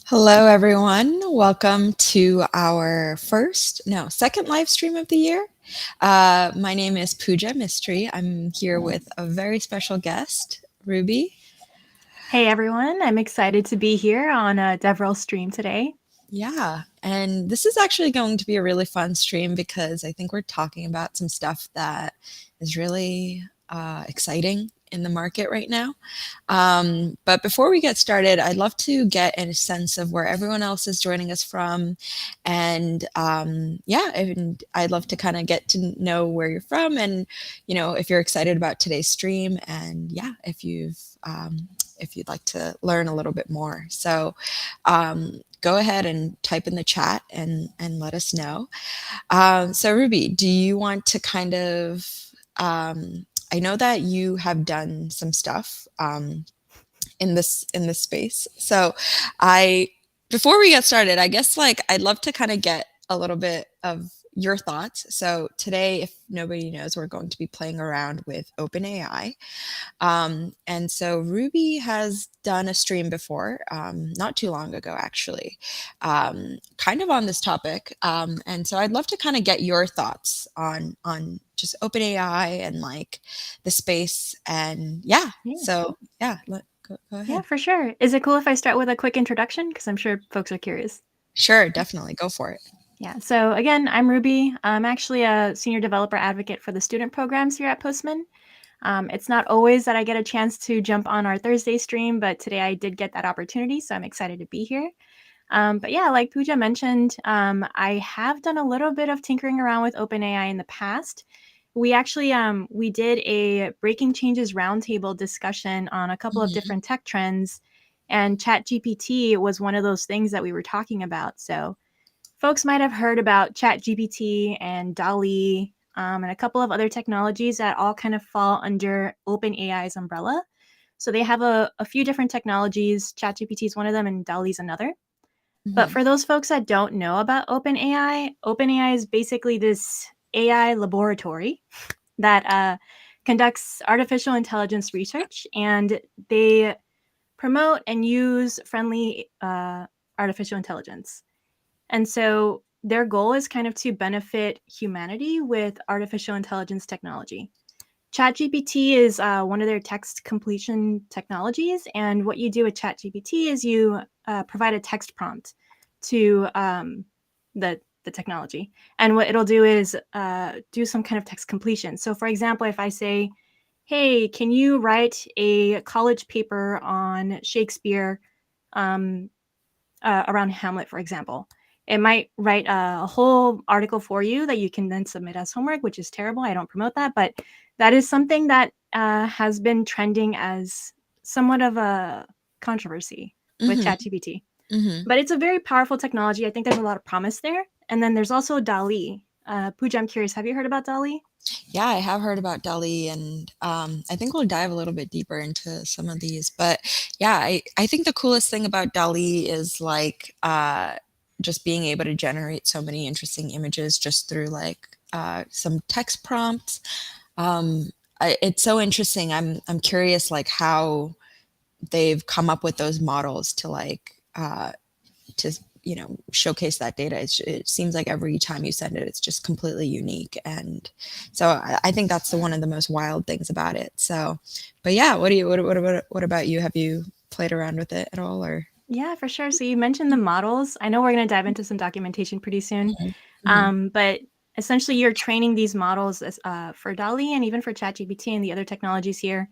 Hello, everyone. Welcome to our second live stream of the year. My name is Pooja Mistry. I'm here with a very special guest, Ruby. Hey, everyone. I'm excited to be here on DevRel stream today. Yeah, and this is actually going to be a really fun stream because I think we're talking about some stuff that is really exciting in the market right now. But before we get started, I'd love to get a sense of where everyone else is joining us from. And and I'd love to kind of get to know where you're from and, if you're excited about today's stream and if you'd like to learn a little bit more. So go ahead and type in the chat and let us know. So Ruby, do you want to kind of, I know that you have done some stuff in this space. So before we get started, I guess I'd love to kind of get a little bit of your thoughts. So today, if nobody knows, we're going to be playing around with OpenAI. And so Ruby has done a stream before, not too long ago, actually, kind of on this topic. And so I'd love to kind of get your thoughts on just OpenAI and the space. And go ahead. Yeah, for sure. Is it cool if I start with a quick introduction? Because I'm sure folks are curious. Sure, definitely. Go for it. Yeah, so again, I'm Ruby. I'm actually a senior developer advocate for the student programs here at Postman. It's not always that I get a chance to jump on our Thursday stream, but today I did get that opportunity, so I'm excited to be here. But yeah, like Pooja mentioned, I have done a little bit of tinkering around with OpenAI in the past. We actually we did a Breaking Changes roundtable discussion on a couple of different tech trends, and ChatGPT was one of those things that we were talking about. So folks might have heard about ChatGPT and DALL-E and a couple of other technologies that all kind of fall under OpenAI's umbrella. So they have a few different technologies. ChatGPT is one of them and DALL-E is another. But for those folks that don't know about OpenAI, OpenAI is basically this AI laboratory that conducts artificial intelligence research, and they promote and use friendly artificial intelligence. And so their goal is kind of to benefit humanity with artificial intelligence technology. ChatGPT is one of their text completion technologies. And what you do with ChatGPT is you provide a text prompt to the technology. And what it'll do is do some kind of text completion. So for example, if I say, hey, can you write a college paper on Shakespeare around Hamlet, for example? It might write a whole article for you that you can then submit as homework, which is terrible. I don't promote that, but that is something that has been trending as somewhat of a controversy with ChatGPT. Hmm. But it's a very powerful technology. I think there's a lot of promise there. And then there's also DALI. Pooja, I'm curious, have you heard about DALI? Yeah, I have heard about Delhi, and I think we'll dive a little bit deeper into some of these. But yeah, I think the coolest thing about Delhi is like just being able to generate so many interesting images just through like some text prompts. Um, it's so interesting. I'm curious like how they've come up with those models to like to showcase that data. It seems like every time you send it, it's just completely unique, and so I think that's one of the most wild things about it. So, but yeah, what about you? Have you played around with it at all, or? Yeah, for sure. So you mentioned the models. I know we're going to dive into some documentation pretty soon. Mhm. Mhm. But essentially, you're training these models for DALI and even for ChatGPT and the other technologies here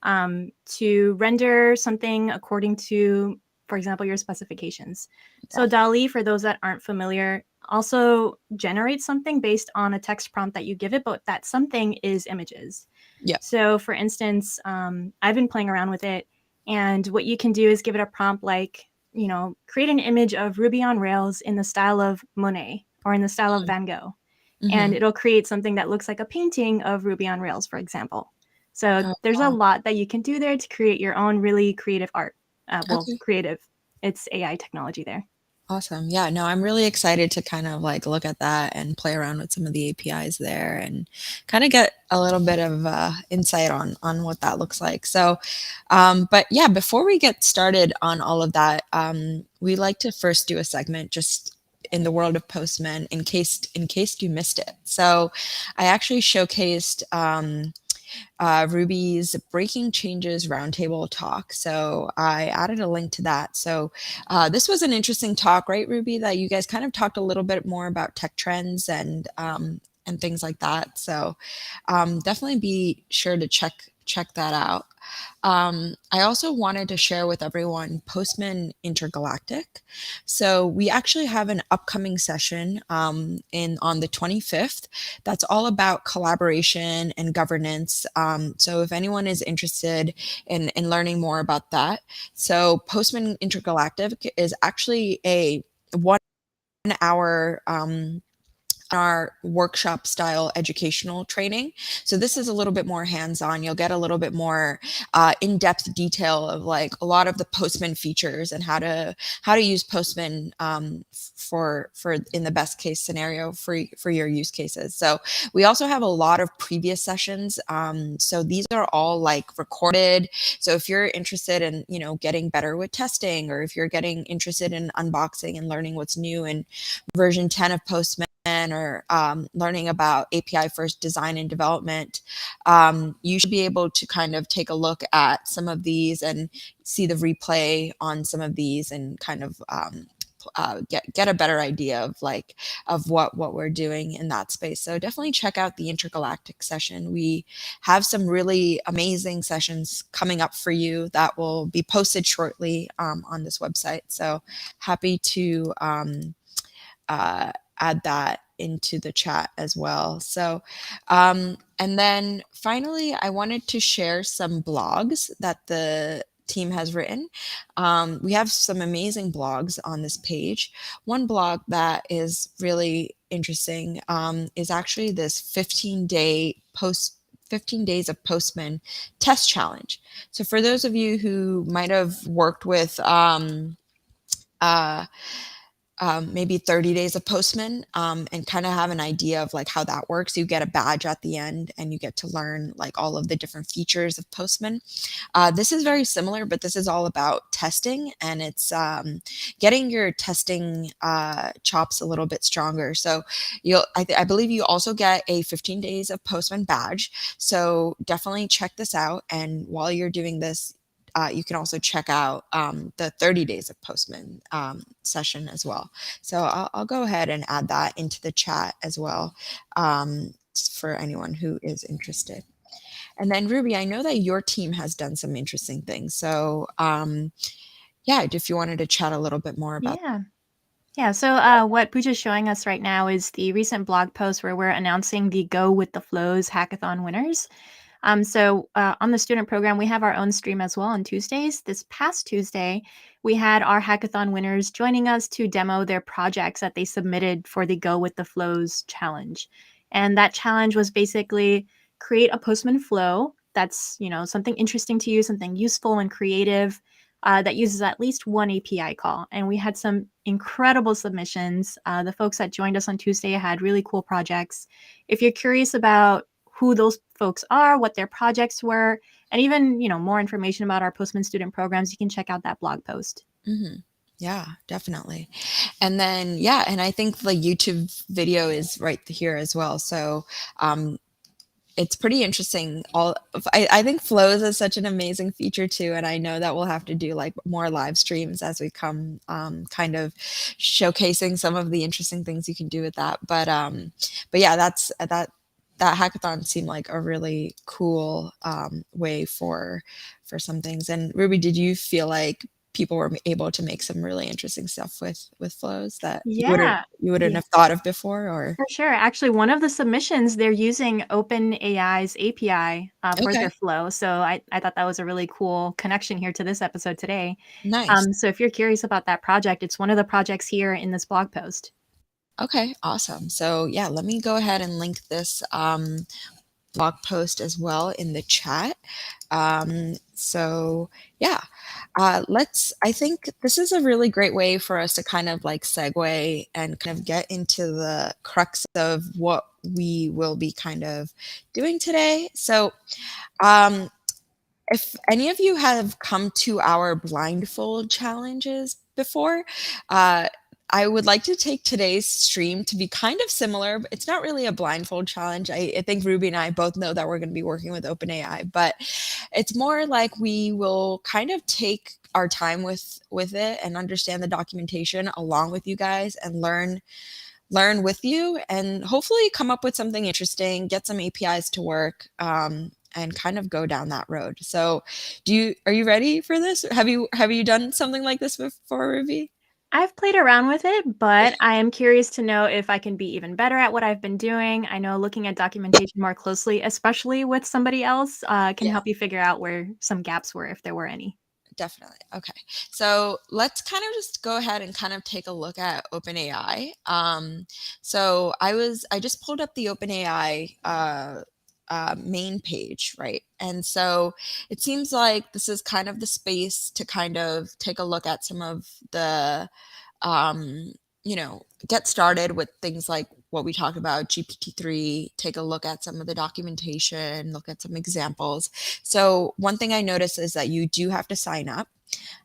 to render something according to, for example, your specifications. Yeah. So DALI, for those that aren't familiar, also generates something based on a text prompt that you give it, but that something is images. Yeah. So, for instance, I've been playing around with it, and what you can do is give it a prompt like, create an image of Ruby on Rails in the style of Monet or in the style of Van Gogh. And Hmm. it'll create something that looks like a painting of Ruby on Rails, for example. So Oh, there's a wow. lot that you can do there to create your own really creative art. Well, Okay. creative. It's AI technology there. Awesome. Yeah, no, I'm really excited to kind of like look at that and play around with some of the APIs there and kind of get a little bit of insight on what that looks like. So, but yeah, before we get started on all of that, we like to first do a segment just in the world of Postman in case you missed it. So, I actually showcased Ruby's Breaking Changes Roundtable talk. So I added a link to that. So this was an interesting talk, right, Ruby? That you guys kind of talked a little bit more about tech trends and things like that. So definitely be sure to check that out. I also wanted to share with everyone Postman Intergalactic. So we actually have an upcoming session in on the 25th that's all about collaboration and governance. So if anyone is interested in learning more about that, so Postman Intergalactic is actually a 1 hour our workshop style educational training. So this is a little bit more hands-on. You'll get a little bit more in-depth detail of like a lot of the Postman features and how to use Postman for in the best case scenario for your use cases. So we also have a lot of previous sessions. So these are all like recorded. So if you're interested in getting better with testing, or if you're getting interested in unboxing and learning what's new in version 10 of Postman, or learning about API first design and development, you should be able to kind of take a look at some of these and see the replay on some of these and kind of get a better idea of like of what we're doing in that space. So definitely check out the intergalactic session. We have some really amazing sessions coming up for you that will be posted shortly on this website. So happy to uh, add that into the chat as well. So, and then finally, I wanted to share some blogs that the team has written. We have some amazing blogs on this page. One blog that is really interesting is actually this 15 days of Postman test challenge. So for those of you who might have worked with uh, maybe 30 days of Postman, and kind of have an idea of like how that works. You get a badge at the end and you get to learn like all of the different features of Postman. This is very similar, but this is all about testing, and it's getting your testing chops a little bit stronger. So I believe you also get a 15 days of Postman badge. So definitely check this out. And while you're doing this, you can also check out the 30 days of Postman session as well. So I'll go ahead and add that into the chat as well, for anyone who is interested. And then Ruby, I know that your team has done some interesting things. So yeah, if you wanted to chat a little bit more about. Yeah. Yeah. So what Pooja's showing us right now is the recent blog post where we're announcing the Go with the Flows hackathon winners. So on the student program, we have our own stream as well on Tuesdays. This past Tuesday, we had our hackathon winners joining us to demo their projects that they submitted for the Go with the Flows challenge. And that challenge was basically create a Postman flow that's, something interesting to you, something useful and creative, that uses at least one API call. And we had some incredible submissions. The folks that joined us on Tuesday had really cool projects. If you're curious about who those folks are, what their projects were, and even, more information about our Postman student programs, you can check out that blog post. Mm-hmm. Yeah, definitely. And then, yeah, and I think the YouTube video is right here as well. So it's pretty interesting. I think flows is such an amazing feature too, and I know that we'll have to do like more live streams as we come, kind of showcasing some of the interesting things you can do with that. But yeah, that hackathon seemed like a really cool way for some things. And Ruby, did you feel like people were able to make some really interesting stuff with flows that Yeah. you wouldn't Yeah. have thought of before? Or For sure. Actually, one of the submissions, they're using OpenAI's API for okay, their flow. So I thought that was a really cool connection here to this episode today. nice. So if you're curious about that project, it's one of the projects here in this blog post. Okay, awesome. So yeah, let me go ahead and link this blog post as well in the chat. So yeah, I think this is a really great way for us to kind of like segue and kind of get into the crux of what we will be kind of doing today. So if any of you have come to our blindfold challenges before, I would like to take today's stream to be kind of similar. But it's not really a blindfold challenge. I think Ruby and I both know that we're going to be working with OpenAI, but it's more like we will kind of take our time with it and understand the documentation along with you guys and learn with you and hopefully come up with something interesting, get some APIs to work, and kind of go down that road. So are you ready for this? Have you done something like this before, Ruby? I've played around with it, but I am curious to know if I can be even better at what I've been doing. I know looking at documentation more closely, especially with somebody else, can Yeah, help you figure out where some gaps were, if there were any. definitely. Okay. So let's kind of just go ahead and kind of take a look at OpenAI. So I just pulled up the OpenAI main page, right? And so it seems like this is kind of the space to kind of take a look at some of the, get started with things like what we talked about, GPT-3, take a look at some of the documentation, look at some examples. So one thing I noticed is that you do have to sign up.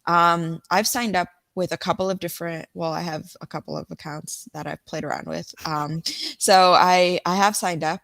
I've signed up with a couple of different, well, I have a couple of accounts that I've played around with. So I have signed up.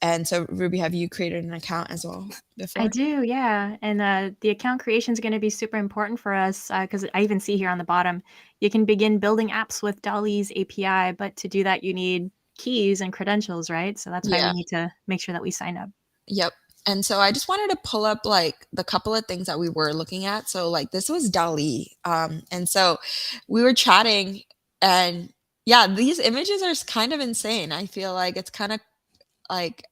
And so Ruby, have you created an account as well I before? do, yeah. And the account creation is going to be super important for us because I even see here on the bottom, you can begin building apps with Dolly's API, but to do that, you need keys and credentials, right? So that's why we Yeah. need to make sure that we sign up. Yep. And so I just wanted to pull up like the couple of things that we were looking at. So like this was Dali. And so we were chatting and yeah, these images are kind of insane. I feel like it's kind of like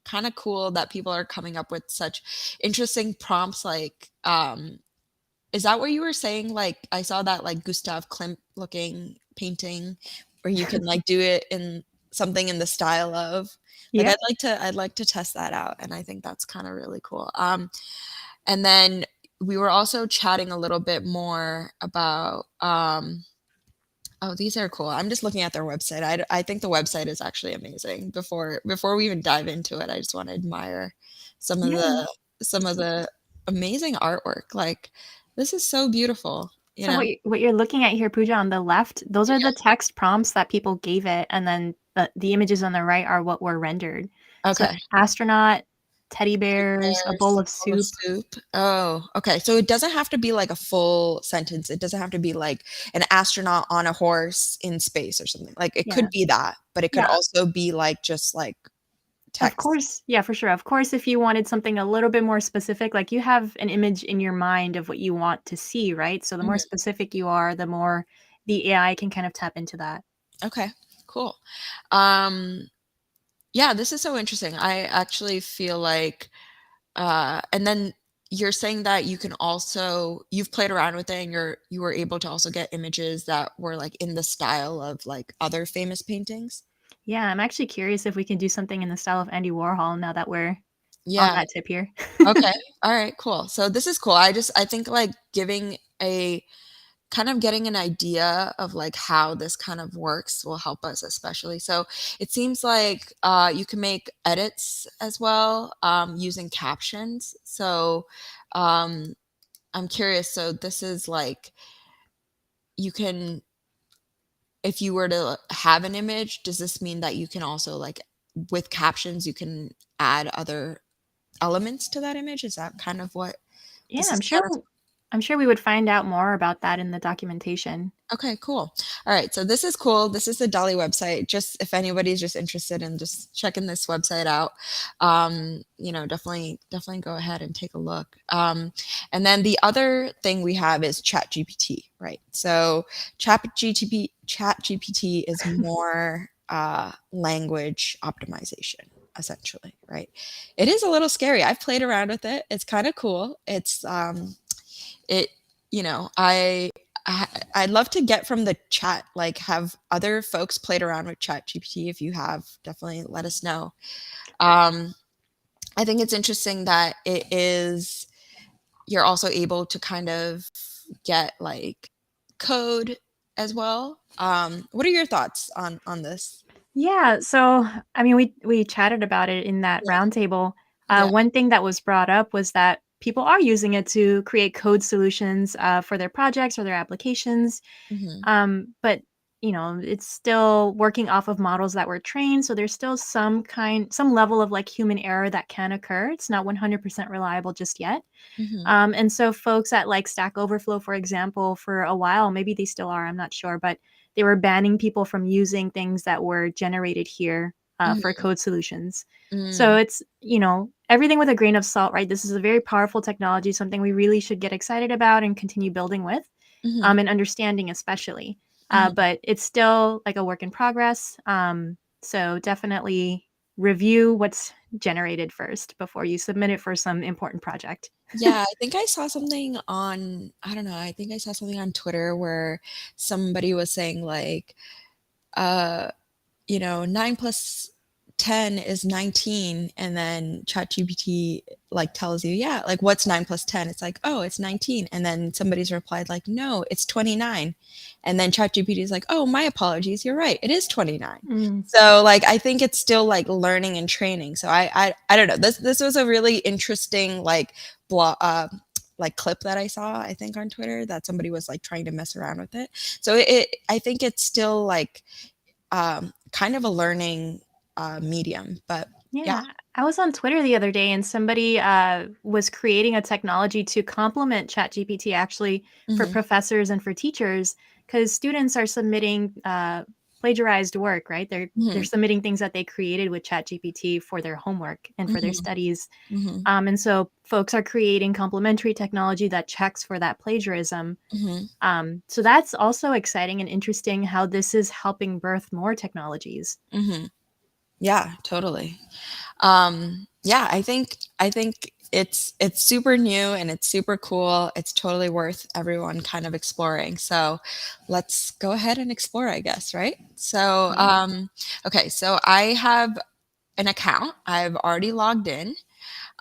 kind of cool that people are coming up with such interesting prompts like is that what you were saying? Like I saw that like Gustav Klimt looking painting where you can like do it in something in the style of like Yep. I'd like to test that out and I think that's kind of really cool. And then we were also chatting a little bit more about oh, these are cool. I'm just looking at their website. I think the website is actually amazing. Before we even dive into it, I just want to admire some of Yeah. the amazing artwork. Like this is so beautiful, you So know? what you're looking at here, Pooja, on the left, those are Yeah. the text prompts that people gave it, and then the images on the right are what were rendered. So Okay. astronaut, teddy Teddy bears, a bears, bowl a of bowl of soup. soup. Oh, okay. So it doesn't have to be like a full sentence. It doesn't have to be like an astronaut on a horse in space or something. Like it could Yeah. be that, but it could Yeah. also be like just like Of text. course. Yeah, for sure. Of course, if you wanted something a little bit more specific, like you have an image in your mind of what you want to see, right? So the more Mhm. specific you are, the more the AI can kind of tap into that. Okay, cool. Um, Yeah, this is so interesting. I actually feel like, and then you're saying that you can also, you've played around with it and you were able to also get images that were like in the style of like other famous paintings. Yeah, I'm actually curious if we can do something in the style of Andy Warhol now that we're on Yeah. that tip here. Okay. All right, cool. So this is cool. I think like giving a kind of getting an idea of like how this kind of works will help us especially. So it seems like you can make edits as well using captions. So um, I'm curious. So this is like you can, if you were to have an image, does this mean that you can also like with captions you can add other elements to that image? Is that kind of what Yeah, this is kind of? I'm sure we would find out more about that in the documentation. Okay, cool. All right, so this is cool. This is the Dolly website. Just if anybody's just interested in just checking this website out, definitely go ahead and take a look. And then the other thing we have is ChatGPT, right? So ChatGPT is more language optimization, essentially, right? It is a little scary. I've played around with it. It's kind of cool. It I'd love to get from the chat, like have other folks played around with chat gpt. If you have, definitely let us know. um, I think it's interesting that it is, you're also able to kind of get like code as well. What are your thoughts on this? Yeah, so I mean, we chatted about it in that Yeah. roundtable. Yeah. One thing that was brought up was that people are using it to create code solutions for their projects or their applications. Hmm. But it's still working off of models that were trained, so there's still some level of like human error that can occur. It's not 100% reliable just yet. Hmm. And so folks at like Stack Overflow, for example, for a while, maybe they still are, I'm not sure, but they were banning people from using things that were generated here for Hmm. code solutions. So Hmm. it's, everything with a grain of salt, right? This is a very powerful technology, something we really should get excited about and continue building with, Hmm. and understanding, especially. Hmm. But it's still like a work in progress. So definitely review what's generated first before you submit it for some important project. Yeah, I think I saw something on, I don't know, I think I saw something on Twitter where somebody was saying like, uh, 9 plus 10 is 19. And then ChatGPT like tells you, yeah, like what's 9 plus 10? It's like, oh, it's 19. And then somebody's replied like, no, it's 29. And then ChatGPT is like, oh, my apologies, you're right, it is 29. Mm. So like I think it's still like learning and training. So I don't know. This was a really interesting like blog like clip that I saw, I think on Twitter, that somebody was like trying to mess around with it. So I think it's still like kind of a learning medium. But yeah. Yeah, I was on Twitter the other day and somebody was creating a technology to complement ChatGPT actually for Hmm. professors and for teachers because students are submitting plagiarized work, right? They're Hmm. submitting things that they created with ChatGPT for their homework and for their Hmm. studies. Hmm. And so folks are creating complementary technology that checks for that plagiarism. Hmm. So that's also exciting and interesting how this is helping birth more technologies. Hmm. Yeah, totally. Yeah, I think it's super new and it's super cool. It's totally worth everyone kind of exploring. So let's go ahead and explore, I guess, right? So Yeah. okay, so I have an account. I've already logged in.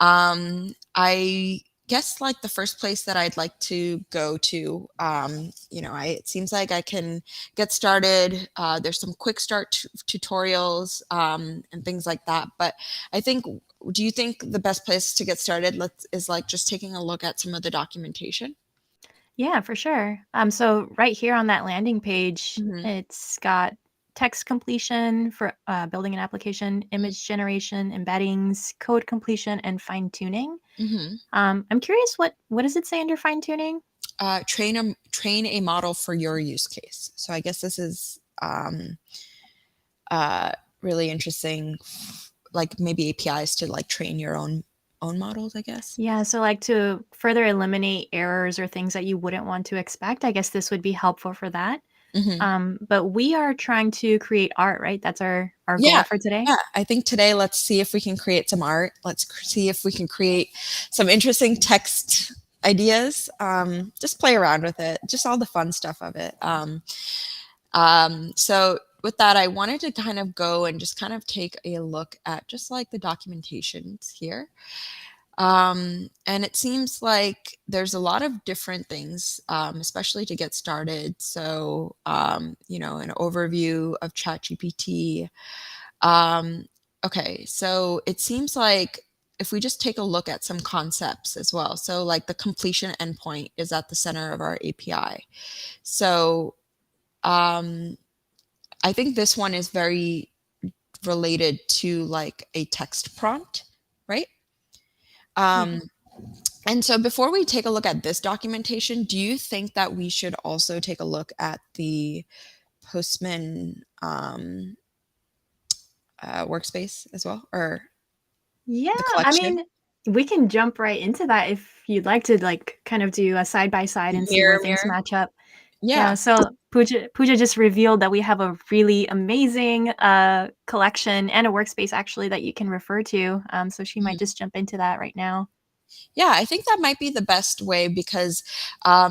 I guess like the first place that I'd like to go to, it seems like I can get started. There's some quick start tutorials and things like that. But I think, do you think the best place to get started is like just taking a look at some of the documentation? Yeah, for sure. So right here on that landing page, Hmm. it's got text completion for building an application, image generation, embeddings, code completion, and fine tuning. Hmm. I'm curious, what does it say under fine tuning? Train a model for your use case. So I guess this is uh, really interesting, like maybe APIs to like train your own models, I guess. Yeah, so like to further eliminate errors or things that you wouldn't want to expect, I guess this would be helpful for that. But we are trying to create art, right? That's our Yeah, goal for today. yeah. I think today let's see if we can create some art. Let's see if we can create some interesting text ideas. Just play around with it, just all the fun stuff of it. So with that, I wanted to kind of go and just kind of take a look at just like the documentations here. And it seems like there's a lot of different things, especially to get started. So, an overview of ChatGPT. Um, okay, so it seems like if we just take a look at some concepts as well. So, like the completion endpoint is at the center of our API. So, um, I think this one is very related to like a text prompt, right? Yeah. Um, and so before we take a look at this documentation, do you think that we should also take a look at the Postman workspace as well, or Yeah, the I collection? mean, we can jump right into that if you'd like to, like, kind of do a side by side and see where Mirror, things mirror. match up. Yeah, Yeah. so Pooja just revealed that we have a really amazing collection and a workspace actually that you can refer to. So she might Mhm. just jump into that right now. Yeah, I think that might be the best way because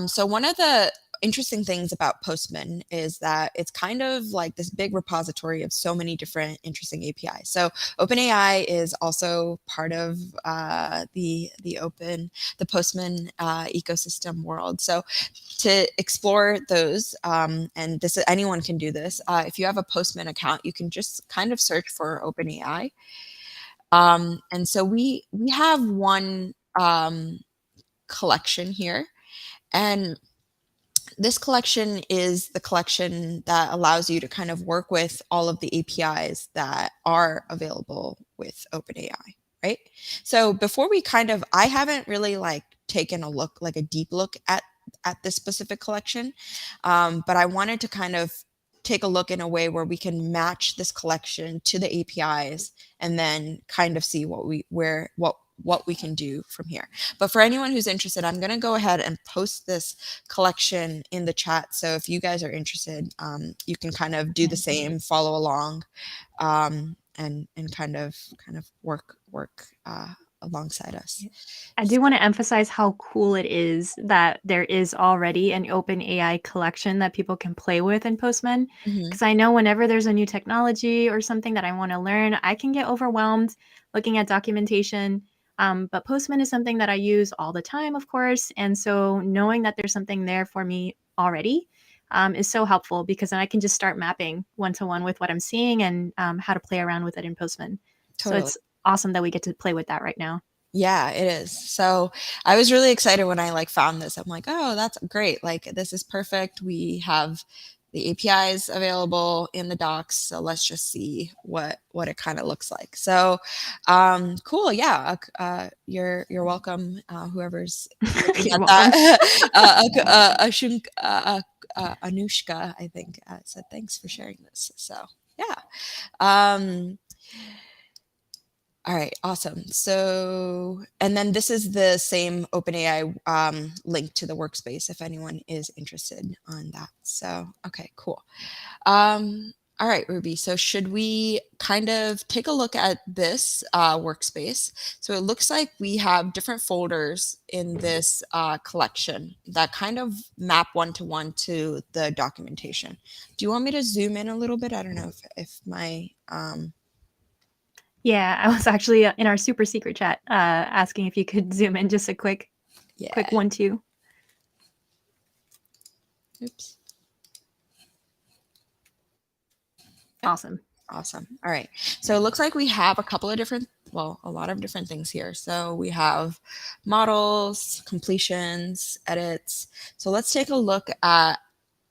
so one of the interesting things about Postman is that it's kind of like this big repository of so many different interesting APIs. So OpenAI is also part of the Postman ecosystem world. So to explore those, and this anyone can do this. If you have a Postman account, you can just kind of search for OpenAI, and so we have one collection here, and this collection is the collection that allows you to kind of work with all of the APIs that are available with OpenAI, right? So before we kind of, I haven't really like taken a look, like a deep look at this specific collection, but I wanted to kind of take a look in a way where we can match this collection to the APIs and then kind of see what we can do from here. But for anyone who's interested, I'm going to go ahead and post this collection in the chat. So if you guys are interested, you can kind of do the same, follow along, and kind of work alongside us. I do want to emphasize how cool it is that there is already an open AI collection that people can play with in Postman. Mhm. Because I know whenever there's a new technology or something that I want to learn, I can get overwhelmed looking at documentation. But Postman is something that I use all the time, of course. And so knowing that there's something there for me already is so helpful because then I can just start mapping one to one with what I'm seeing and how to play around with it in Postman. So Totally. it's awesome that we get to play with that right now. Yeah, it is. So I was really excited when I like found this. I'm like, oh, that's great. Like this is perfect. We have the APIs available in the docs. So let's just see what it kind of looks like. So cool. Yeah. You're welcome. Whoever's looking You're at welcome. that. Anushka, I think, said thanks for sharing this. So yeah. Um, all right, awesome. So, and then this is the same OpenAI link to the workspace if anyone is interested on that. So, okay, cool. All right, Ruby. So, should we kind of take a look at this workspace? So, it looks like we have different folders in this collection that kind of map one to one to the documentation. Do you want me to zoom in a little bit? I don't know if my Yeah, I was actually in our super secret chat asking if you could zoom in just a quick yeah. 1-2. Oops. Awesome. Awesome. All right. So it looks like we have a couple of different, well, a lot of different things here. So we have models, completions, edits. So let's take a look at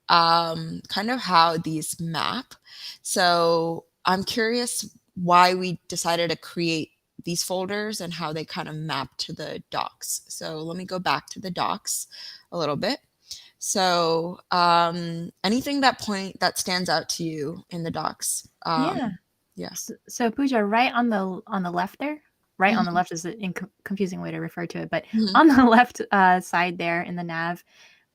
kind of how these map. So I'm curious why we decided to create these folders and how they kind of map to the docs. So let me go back to the docs a little bit. So, anything that stands out to you in the docs? Yeah. Yeah. So Pooja, right on the left there, right on the Mhm, left is an confusing way to refer to it, but mhm, on the left side there in the nav,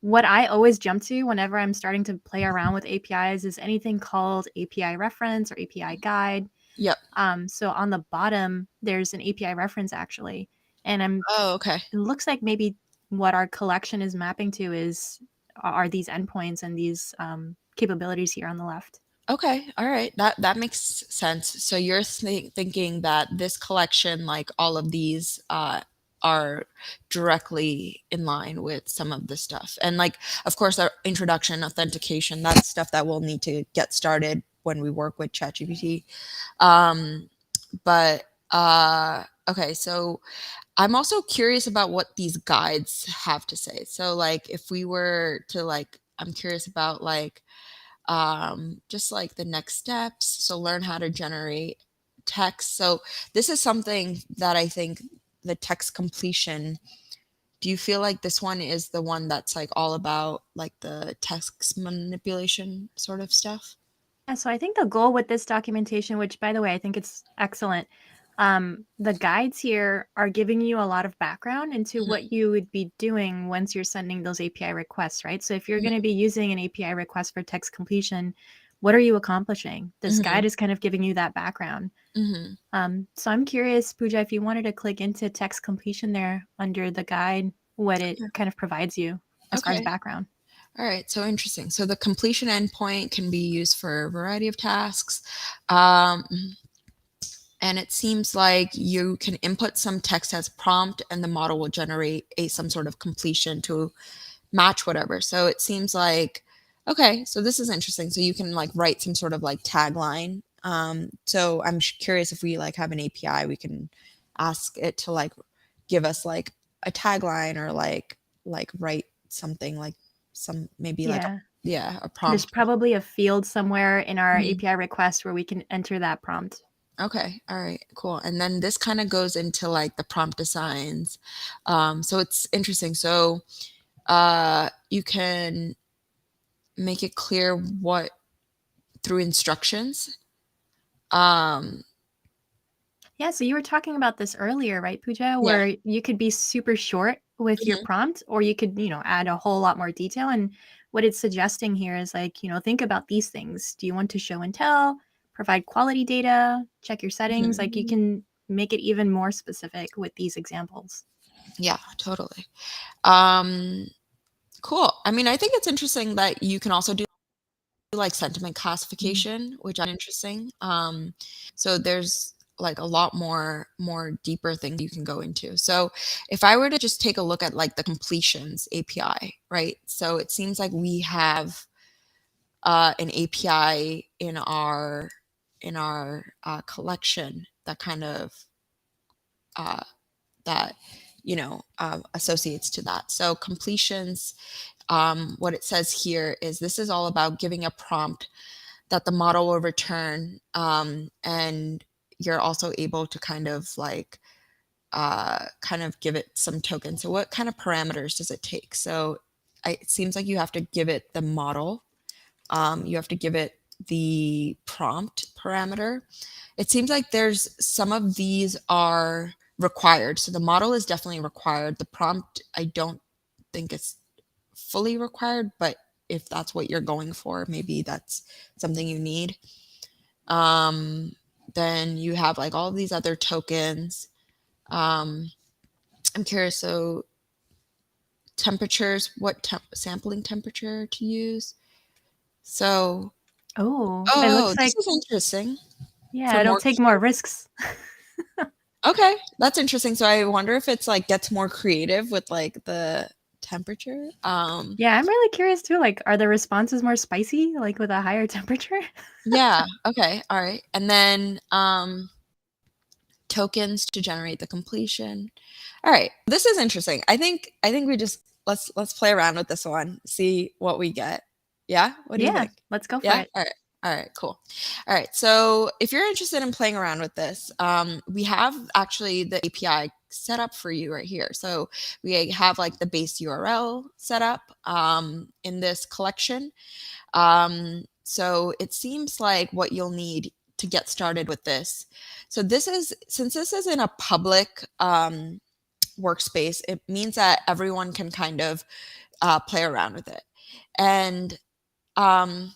what I always jump to whenever I'm starting to play around with APIs is anything called API reference or API guide. Yep. So on the bottom, there's an API reference actually, and Oh, okay. it looks like maybe what our collection is mapping to are these endpoints and these capabilities here on the left. Okay, all right. That makes sense. So you're thinking that this collection, like all of these, are directly in line with some of the stuff. And like, of course, our introduction, authentication, that's stuff that we'll need to get started when we work with ChatGPT. Um, but okay, so I'm also curious about what these guides have to say. So like, if we were to like, I'm curious about like just like the next steps. So learn how to generate text. So this is something that I think the text completion. Do you feel like this one is the one that's like all about like the text manipulation sort of stuff? Yeah, so I think the goal with this documentation, which by the way, I think it's excellent, the guides here are giving you a lot of background into Mhm, what you would be doing once you're sending those API requests, right? So if you're going to mhm, be using an API request for text completion, what are you accomplishing? This guide mhm, is kind of giving you that background. mhm. So I'm curious, Pooja, if you wanted to click into text completion there under the guide, what it Yeah. kind of provides you as far as Okay. background. All right. So interesting. So the completion endpoint can be used for a variety of tasks. Um, and it seems like you can input some text as prompt and the model will generate a some sort of completion to match whatever. So it seems like okay, so this is interesting. So you can like write some sort of like tagline. So I'm curious if we like have an API, we can ask it to like give us like a tagline or like write something like some maybe like a Yeah. yeah, a There's prompt. probably a field somewhere in our Mhm. API request where we can enter that prompt. Okay, all right, cool. And then this kind of goes into like the prompt designs. So it's interesting. So you can make it clear what through instructions. Um, Yeah, so you were talking about this earlier, right, Pooja, yeah. where you could be super short with your Mhm, prompt, or you could, add a whole lot more detail. And what it's suggesting here is like, think about these things. Do you want to show and tell, provide quality data, check your settings? Like you mhm. can make it even more specific with these examples. Yeah, totally. Um, cool. I mean, I think it's interesting that you can also do like sentiment Mm. classification, which is interesting. So there's like a lot more deeper things you can go into. So if I were to just take a look at like the completions API, right? So it seems like we have an API in our collection that kind of uh, that associates to that. So completions, what it says here is this is all about giving a prompt that the model will return, and you're also able to kind of like kind of give it some tokens. So what kind of parameters does it take? So it seems like you have to give it the model. You have to give it the prompt parameter. It seems like there's some of these are required. So the model is definitely required. The prompt, I don't think it's fully required, but if that's what you're going for, maybe that's something you need. Um, then you have like all of these other tokens. Um, I'm curious. So temperatures, what sampling temperature to use? So, Oh, it oh, looks this like, is interesting. yeah, For it'll more take more risks. okay, that's interesting. So I wonder if it's like gets more creative with like the temperature. Yeah, I'm really curious too. Like, are the responses more spicy, like with a higher temperature? Yeah, okay, all right. And then tokens to generate the completion. All right, this is interesting. I think we just let's play around with this one, see what we get. Yeah, what do you Yeah, think? let's go for Yeah, it. all right, cool. All right, so if you're interested in playing around with this, we have actually the API set up for you right here. So we have like the base URL set up in this collection. So it seems like what you'll need to get started with this. So since this is in a public workspace, it means that everyone can kind of play around with it. And um,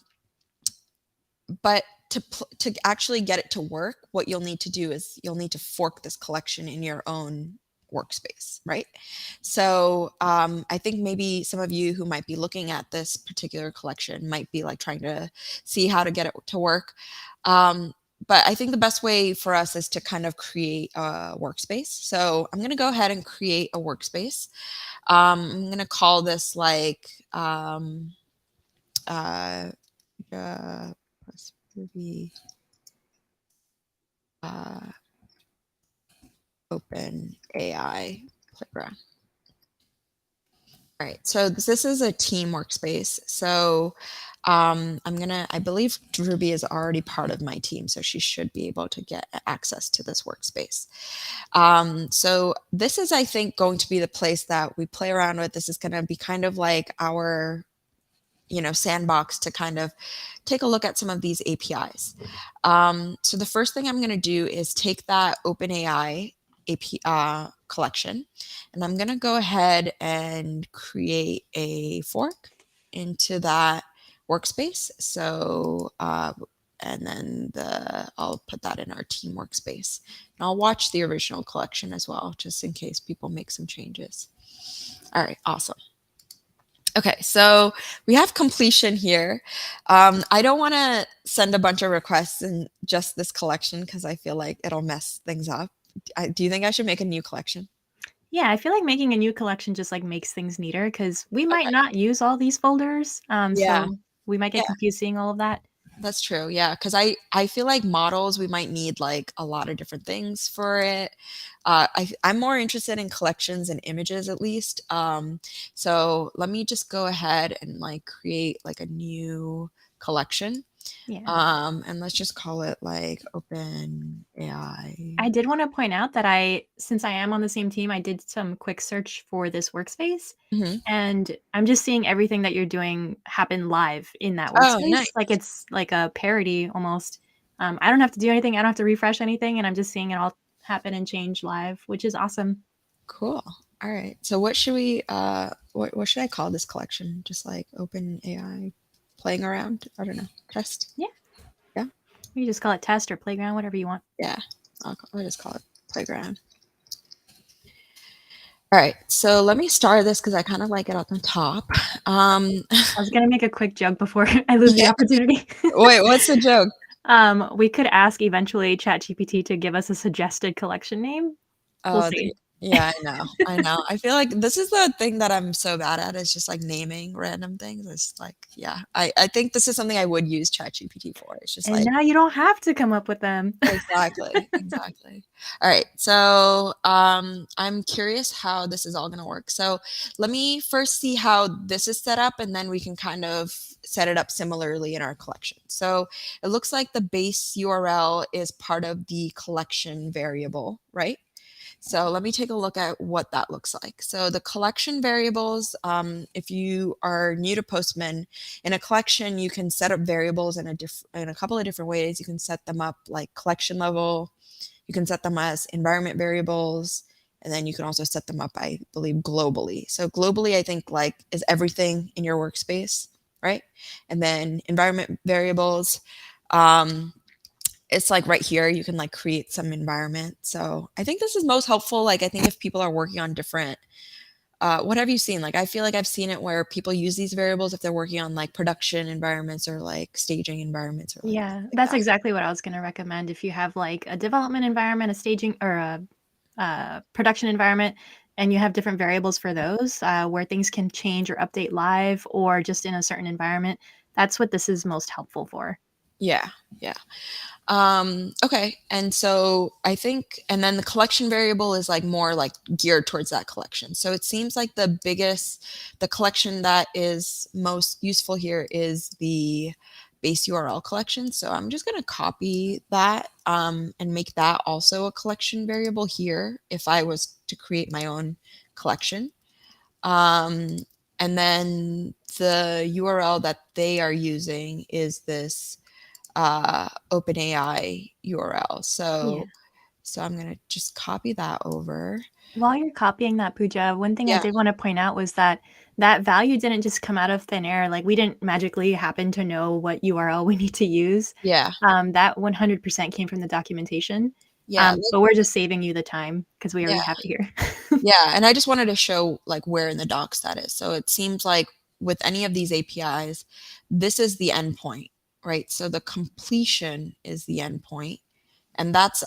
but to actually get it to work, what you'll need to do is you'll need to fork this collection in your own workspace, right? So I think maybe some of you who might be looking at this particular collection might be like trying to see how to get it to work. Um, but I think the best way for us is to kind of create a workspace. So I'm going to go ahead and create a workspace. I'm going to call this like uh, plus Ruby uh, Open AI Playground. All right, so this is a team workspace. So I believe Ruby is already part of my team, so she should be able to get access to this workspace. So this is, I think, going to be the place that we play around with. This is going to be kind of like our sandbox to kind of take a look at some of these APIs. So the first thing I'm going to do is take that OpenAI collection, and I'm going to go ahead and create a fork into that workspace. So, and then I'll put that in our team workspace. And I'll watch the original collection as well, just in case people make some changes. All right, awesome. Okay, so we have completion here. I don't want to send a bunch of requests in just this collection because I feel like it'll mess things up. Do you think I should make a new collection? Yeah, I feel like making a new collection just like makes things neater because we might Okay. not use all these folders. Yeah. So we might Yeah, get confused seeing all of that. that's true. Yeah, because I feel like models we might need like a lot of different things for it. I'm more interested in collections and images at least. So let me just go ahead and like create like a new collection. Yeah. And let's just call it like Open I AI. did want to point out that since I am on the same team, I did some quick search for this workspace. Mhm. And I'm just seeing everything that you're doing happen live in that Oh, workspace. nice. Like it's like a parody almost. I don't have to do anything. I don't have to refresh anything. And I'm just seeing it all happen and change live, which is awesome. Cool. All right. So what should we what should I call this collection? Just like Open AI playing around? I don't know. Test? Yeah. Yeah. You just call it test or playground, whatever you want. Yeah. I'll just call it playground. All right. So let me start this because I kind of like it at the top. I was gonna make a quick joke before I lose the Yeah. opportunity. Wait, what's the joke? We could ask eventually ChatGPT to give us a suggested collection name. We'll Oh, see. yeah, I know. I know. I feel like this is the thing that I'm so bad at is just like naming random things. It's like, yeah, I think this is something I would use ChatGPT for. It's just And like, now you don't have to come up with them. exactly, exactly. All right. So, I'm curious how this is all going to work. So, let me first see how this is set up, and then we can kind of set it up similarly in our collection. So, it looks like the base URL is part of the collection variable, right? So let me take a look at what that looks like. So the collection variables, if you are new to Postman, in a collection, you can set up variables in a couple of different ways. You can set them up like collection level. You can set them as environment variables. And then you can also set them up, I believe, globally. So globally, I think like is everything in your workspace, right? And then environment variables. Um, it's like right here you can like create some environment. So I think this is most helpful. Like I think if people are working on different what have you seen? Like I feel like I've seen it where people use these variables if they're working on like production environments or like staging environments or like Yeah, like that's that. exactly what I was gonna recommend. If you have like a development environment, a staging or a production environment, and you have different variables for those, where things can change or update live or just in a certain environment, that's what this is most helpful for. Yeah, yeah. Okay. And so I think, and then the collection variable is like more like geared towards that collection. So it seems like the collection that is most useful here is the base URL collection. So I'm just going to copy that and make that also a collection variable here if I was to create my own collection. Um, and then the URL that they are using is this OpenAI URL. Yeah. So I'm gonna just copy that over. While you're copying that, Pooja, one thing I Yeah. did want to point out was that that value didn't just come out of thin air. Like we didn't magically happen to know what URL we need to use. Yeah. That 100% came from the documentation. Yeah. But we're just saving you the time because we already Yeah. have it here. Yeah. And I just wanted to show like where in the docs that is. So it seems like with any of these APIs, this is the endpoint, right? So the completion is the endpoint. And that's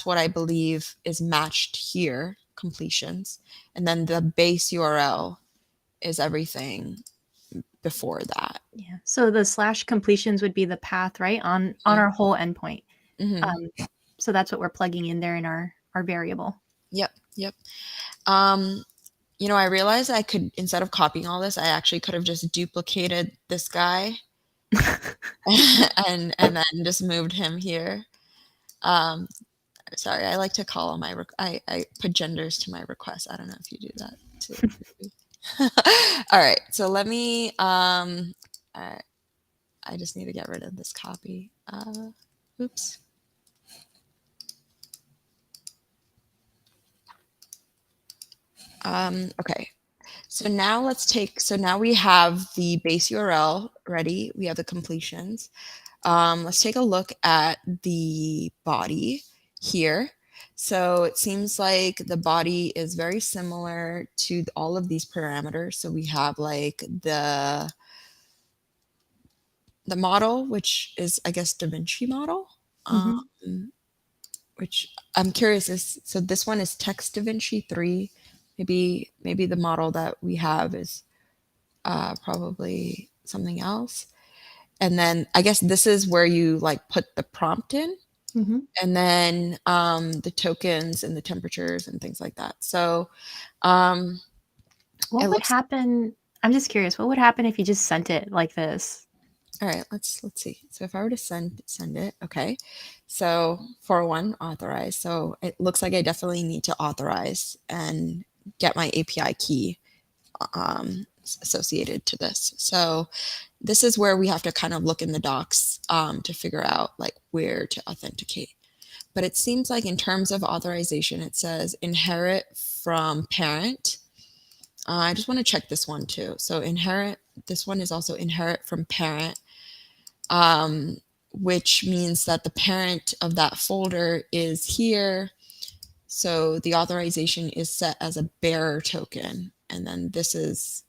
what I believe is matched here, completions. And then the base URL is everything before that. Yeah. So the slash completions would be the path, right? On our whole endpoint. Mm-hmm. So that's what we're plugging in there in our variable. Yep. Yep. I realized I could, instead of copying all this, I actually could have just duplicated this guy and then just moved him here. Sorry, I like to call on I put genders to my requests. I don't know if you do that too. All right, so let me, I just need to get rid of this copy. Oops. Okay, so now we have the base URL ready. We have the completions. Let's take a look at the body here. So it seems like the body is very similar to all of these parameters. So we have like the model, which is, I guess, DaVinci model, which I'm curious is, so this one is text DaVinci 3. Maybe the model that we have is probably something else. And then I guess this is where you like put the prompt in. And then the tokens and the temperatures and things like that. So what would happen? I'm just curious. What would happen if you just sent it like this? All right, let's see. So if I were to send it, okay. So 401 authorize. So it looks like I definitely need to authorize and get my API key associated to this. So this is where we have to kind of look in the docs to figure out like where to authenticate. But it seems like in terms of authorization, it says inherit from parent. I just want to check this one too. So inherit, this one is also inherit from parent, which means that the parent of that folder is here. So the authorization is set as a bearer token. And then this is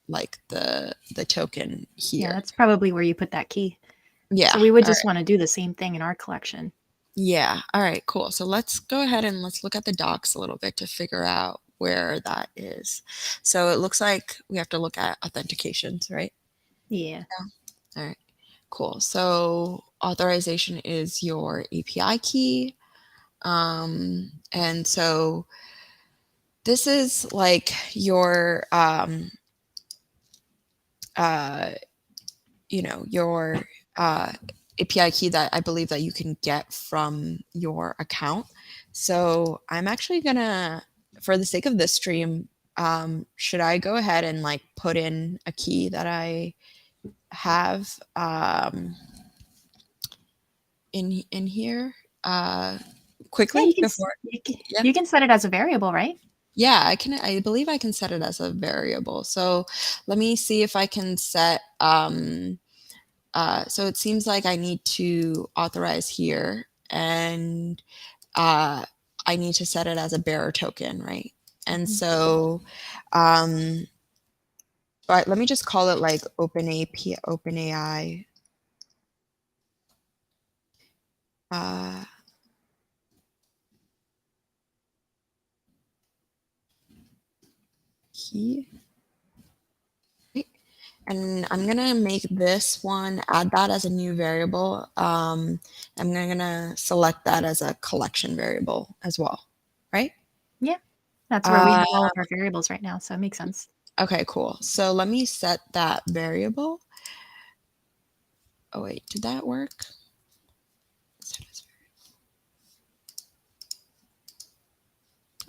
like the token here. Yeah, that's probably where you put that key. Yeah. So we would just want to do the same thing in our collection. Yeah. All right, cool. So let's go ahead and let's look at the docs a little bit to figure out where that is. So it looks like we have to look at authentications, right? Yeah. All right, cool. So authorization is your API key. And so this is like your, your API key that I believe that you can get from your account. So I'm actually gonna, for the sake of this stream, should I go ahead and like put in a key that I have in here quickly before? You can set it as a variable, right? Yeah, I can. I believe I can set it as a variable. So let me see if I can set. So it seems like I need to authorize here, and I need to set it as a bearer token, right? And so, but let me just call it like OpenAI. Key. Right. And I'm gonna make this one, add that as a new variable. I'm gonna select that as a collection variable as well, right? Yeah, that's where we have all of our variables right now, so it makes sense. Okay, cool. So let me set that variable. Oh wait, did that work?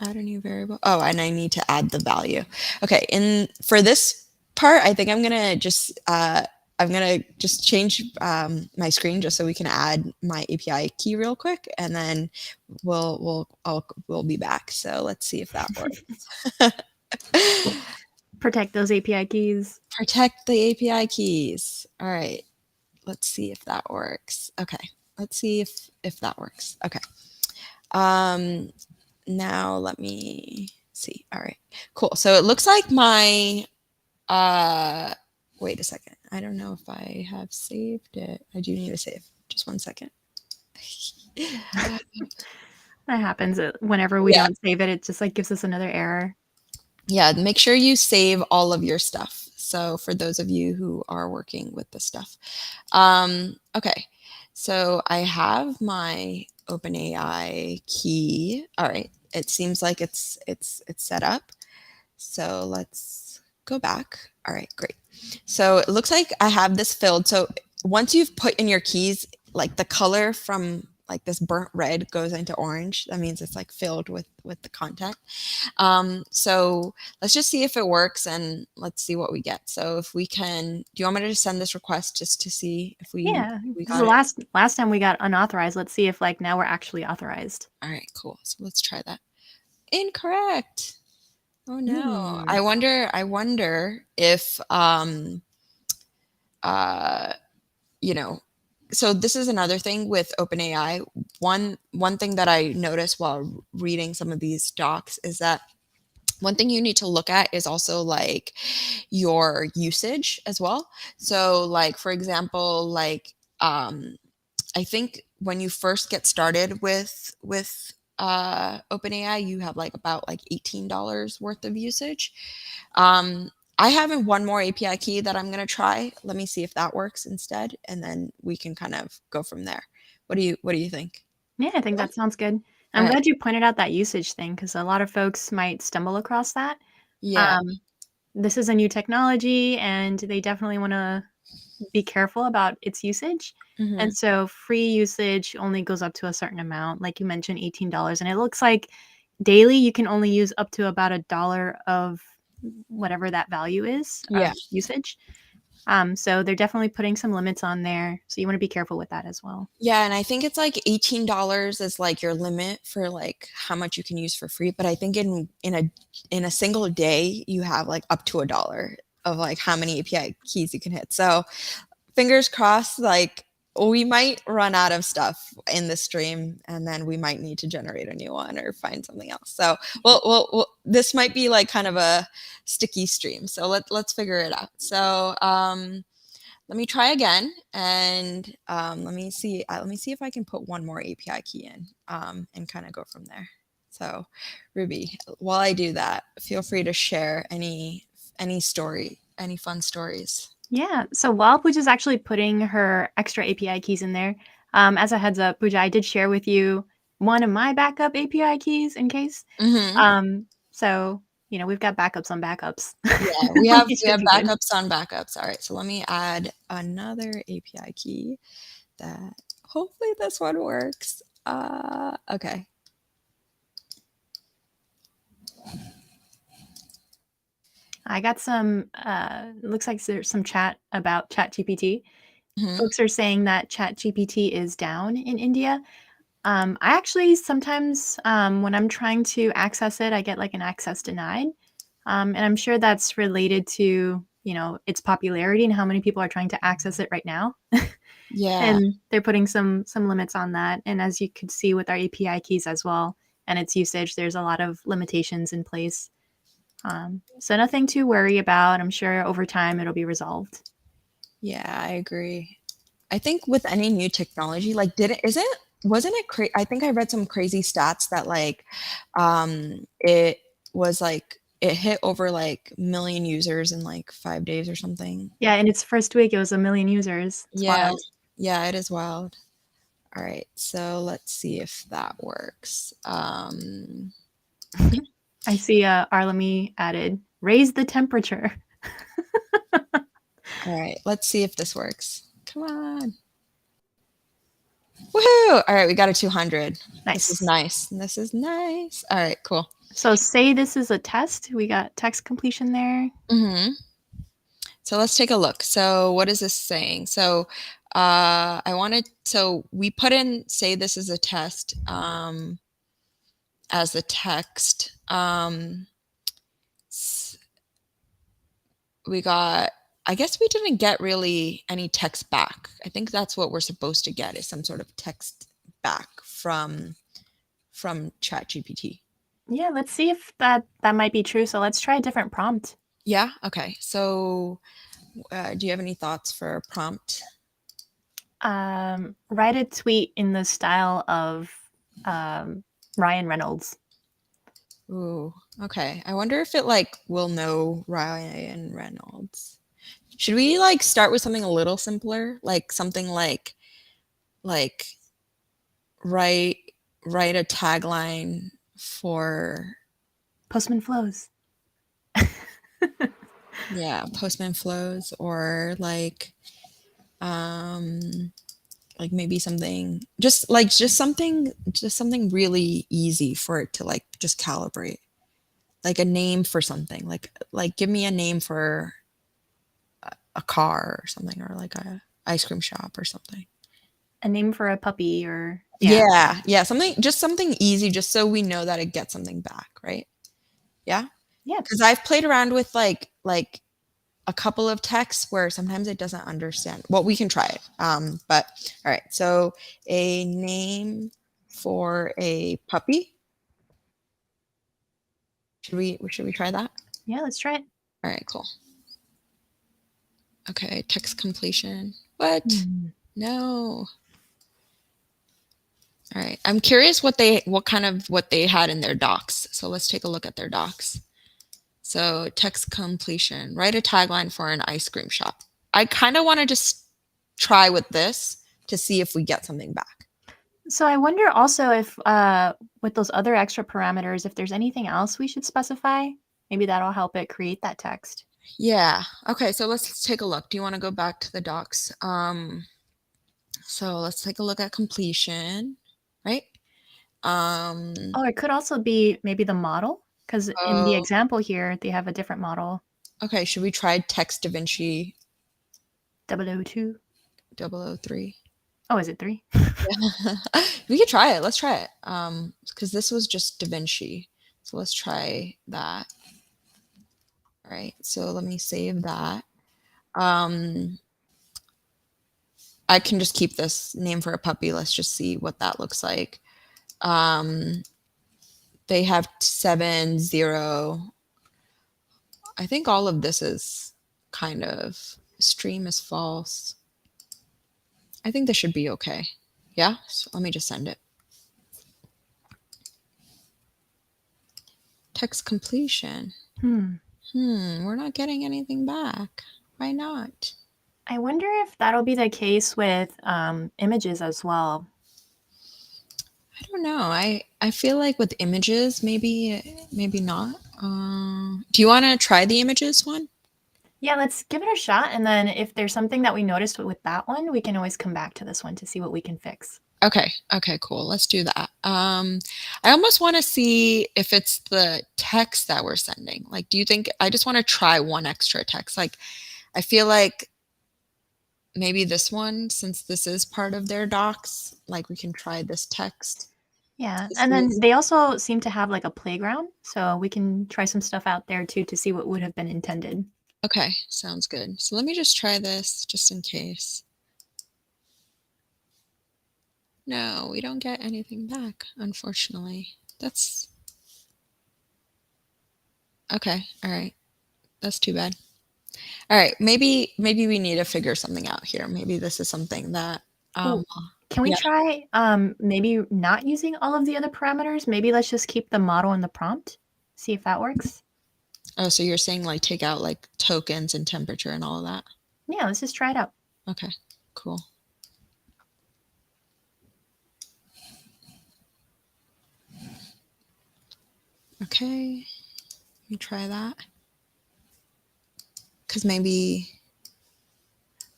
Add a new variable. Oh, and I need to add the value. Okay, and for this part, I think I'm gonna just change my screen just so we can add my API key real quick, and then we'll be back. So let's see if that works. Protect those API keys. Protect the API keys. All right. Let's see if that works. Okay. Let's see if that works. Okay. Now let me see. All right. Cool. So it looks like my wait a second. I don't know if I have saved it. I do need to save. Just one second. That happens whenever we Yeah. don't save it. It just like gives us another error. Yeah, make sure you save all of your stuff. So for those of you who are working with the stuff. Okay. So I have my OpenAI key. All right. It seems like it's set up. So let's go back. All right, great. So it looks like I have this filled. So once you've put in your keys, like the color from like this burnt red goes into orange. That means it's like filled with the content. So let's just see if it works and let's see what we get. So if we can, do you want me to just send this request just to see if we Yeah, because got the it? last time we got unauthorized. Let's see if like now we're actually authorized. All right, cool. So let's try that. Incorrect. Oh no. Hmm. I wonder if you know, so this is another thing with OpenAI. One thing that I noticed while reading some of these docs is that one thing you need to look at is also like your usage as well. So like for example, like I think when you first get started with OpenAI, you have like about like $18 worth of usage. I have one more API key that I'm going to try. Let me see if that works instead, and then we can kind of go from there. What do you think? Yeah, I think Yeah? that sounds good. All I'm right. glad you pointed out that usage thing because a lot of folks might stumble across that. Yeah. Um, this is a new technology, and they definitely want to be careful about its usage. Hmm. And so free usage only goes up to a certain amount, like you mentioned, $18. And it looks like daily you can only use up to about $1 of whatever that value is Yeah. of usage. So they're definitely putting some limits on there. So you want to be careful with that as well. Yeah, and I think it's like $18 is like your limit for like how much you can use for free. But I think in a single day you have like up to $1 of like how many API keys you can hit. So fingers crossed, like we might run out of stuff in the stream and then we might need to generate a new one or find something else. So this might be like kind of a sticky stream. So let's figure it out. So let me try again and let me see if I can put one more API key in and kind of go from there. So Ruby, while I do that, feel free to share any story, any fun stories. Yeah. So while Pooja's actually putting her extra API keys in there, as a heads up, Pooja, I did share with you one of my backup API keys in case. Mm-hmm. So we've got backups on backups. Yeah, we have We we should have be good. backups on backups. All right, so let me add another API key that hopefully this one works. Okay. I got some. Looks like there's some chat about ChatGPT. Mhm. Folks are saying that ChatGPT is down in India. I actually sometimes, when I'm trying to access it, I get like an access denied. And I'm sure that's related to, its popularity and how many people are trying to access it right now. Yeah, And they're putting some limits on that. And as you could see with our API keys as well and its usage, there's a lot of limitations in place. So nothing to worry about. I'm sure over time it'll be resolved. yeah, I agree. I think with any new technology, like did it isn't wasn't it crazy? I think I read some crazy stats that like it was like it hit over like million users in like 5 days or something. Yeah, in its first week, it was 1 million users. It's Yeah, wild. yeah, it is wild. All right, so let's see if that works. I see Arlemy added, raise the temperature. All right, let's see if this works. Come on. Woohoo! All right, we got a 200. This is Nice. nice. This is nice. All right, cool. So say this is a test. We got text completion there. Mm-hmm. So let's take a look. So what is this saying? So so we put in, say this is a test as the text. we got, I guess we didn't get really any text back. I think that's what we're supposed to get, is some sort of text back from ChatGPT. Yeah, let's see if that might be true. So let's try a different prompt. Yeah. Okay. So, do you have any thoughts for a prompt? Write a tweet in the style of Ryan Reynolds. Ooh. Okay. I wonder if it like will know Ryan Reynolds. Should we like start with something a little simpler, like something like write write a tagline for, Postman flows. yeah, Postman flows, or like maybe something just something really easy for it to like just calibrate. Like a name for something. Like give me a name for a car or something, or like a ice cream shop or something. A name for a puppy, or Yeah, yeah, something easy, just so we know that it gets something back, right? Yeah. yeah. Because I've played around with like a couple of texts where sometimes it doesn't understand. Well, we can try it. But all right. So a name for a puppy. Should we try that? Yeah, let's try it. All right, cool. Okay, text completion. What? No. All right. I'm curious what they had in their docs. So let's take a look at their docs. So text completion. Write a tagline for an ice cream shop. I kind of want to just try with this to see if we get something back. So I wonder also if with those other extra parameters, if there's anything else we should specify. Maybe that'll help it create that text. Yeah. Okay, so let's take a look. Do you want to go back to the docs? So let's take a look at completion, right? Oh, it could also be maybe the model, because in the example here, they have a different model. Okay, should we try text DaVinci 002? 003? Oh, is it 3? We could try it. Let's try it. Because this was just DaVinci. So let's try that. All right, so let me save that. I can just keep this name for a puppy. Let's just see what that looks like. They have 7-0. I think all of this is kind of, stream is false. I think this should be okay. Yeah, so let me just send it. Text completion. We're not getting anything back. Why not? I wonder if that'll be the case with images as well. I don't know. I feel like with images, maybe not. Do you want to try the images one? Yeah, let's give it a shot. And then if there's something that we noticed with that one, we can always come back to this one to see what we can fix. Okay. Okay, cool. Let's do that. I almost want to see if it's the text that we're sending. Like, do you think, I just want to try one extra text. Like, I feel like maybe this one, since this is part of their docs, like we can try this text. Yeah, and then they also seem to have like a playground, so we can try some stuff out there too to see what would have been intended. Okay, sounds good. So let me just try this just in case. No, we don't get anything back, unfortunately. That's okay. All right. That's too bad. All right, maybe we need to figure something out here. Maybe this is something that can we try maybe not using all of the other parameters? Maybe let's just keep the model in the prompt, see if that works. Oh, so you're saying like take out like tokens and temperature and all of that? Yeah, let's just try it out. Okay, cool. Okay, let me try that. Because maybe,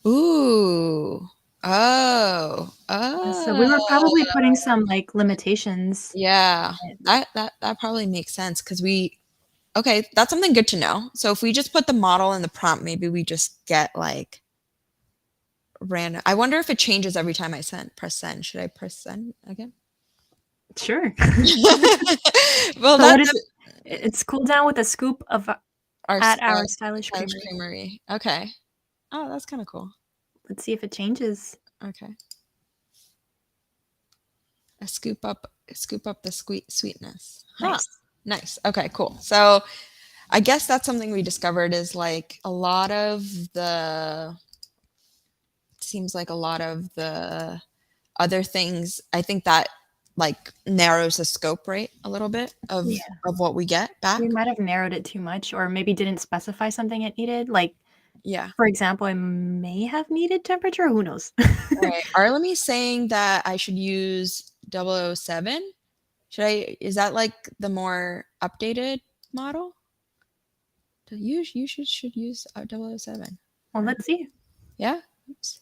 ooh, oh. So we were probably putting some like limitations. Yeah, that probably makes sense because okay, that's something good to know. So if we just put the model in the prompt, maybe we just get like random. I wonder if it changes every time I press send. Should I press send again? Sure. Well, so it's cool down with a scoop of Our at our stylish stylish creamery. creamery. Okay. Oh, that's kind of cool. Let's see if it changes. Okay. Scoop up the sweetness. Huh. Nice. Nice. Okay, cool. So I guess that's something we discovered is like a lot of the seems like a lot of the other things. I think that like narrows the scope, right? A little bit Yeah. of what we get back. We might have narrowed it too much or maybe didn't specify something it needed. Like, Yeah. for example, it may have needed temperature. Who knows? All right. Arlemi's saying that I should use 007. Is that like the more updated model? You should use 007. Well, let's see. Yeah. Oops.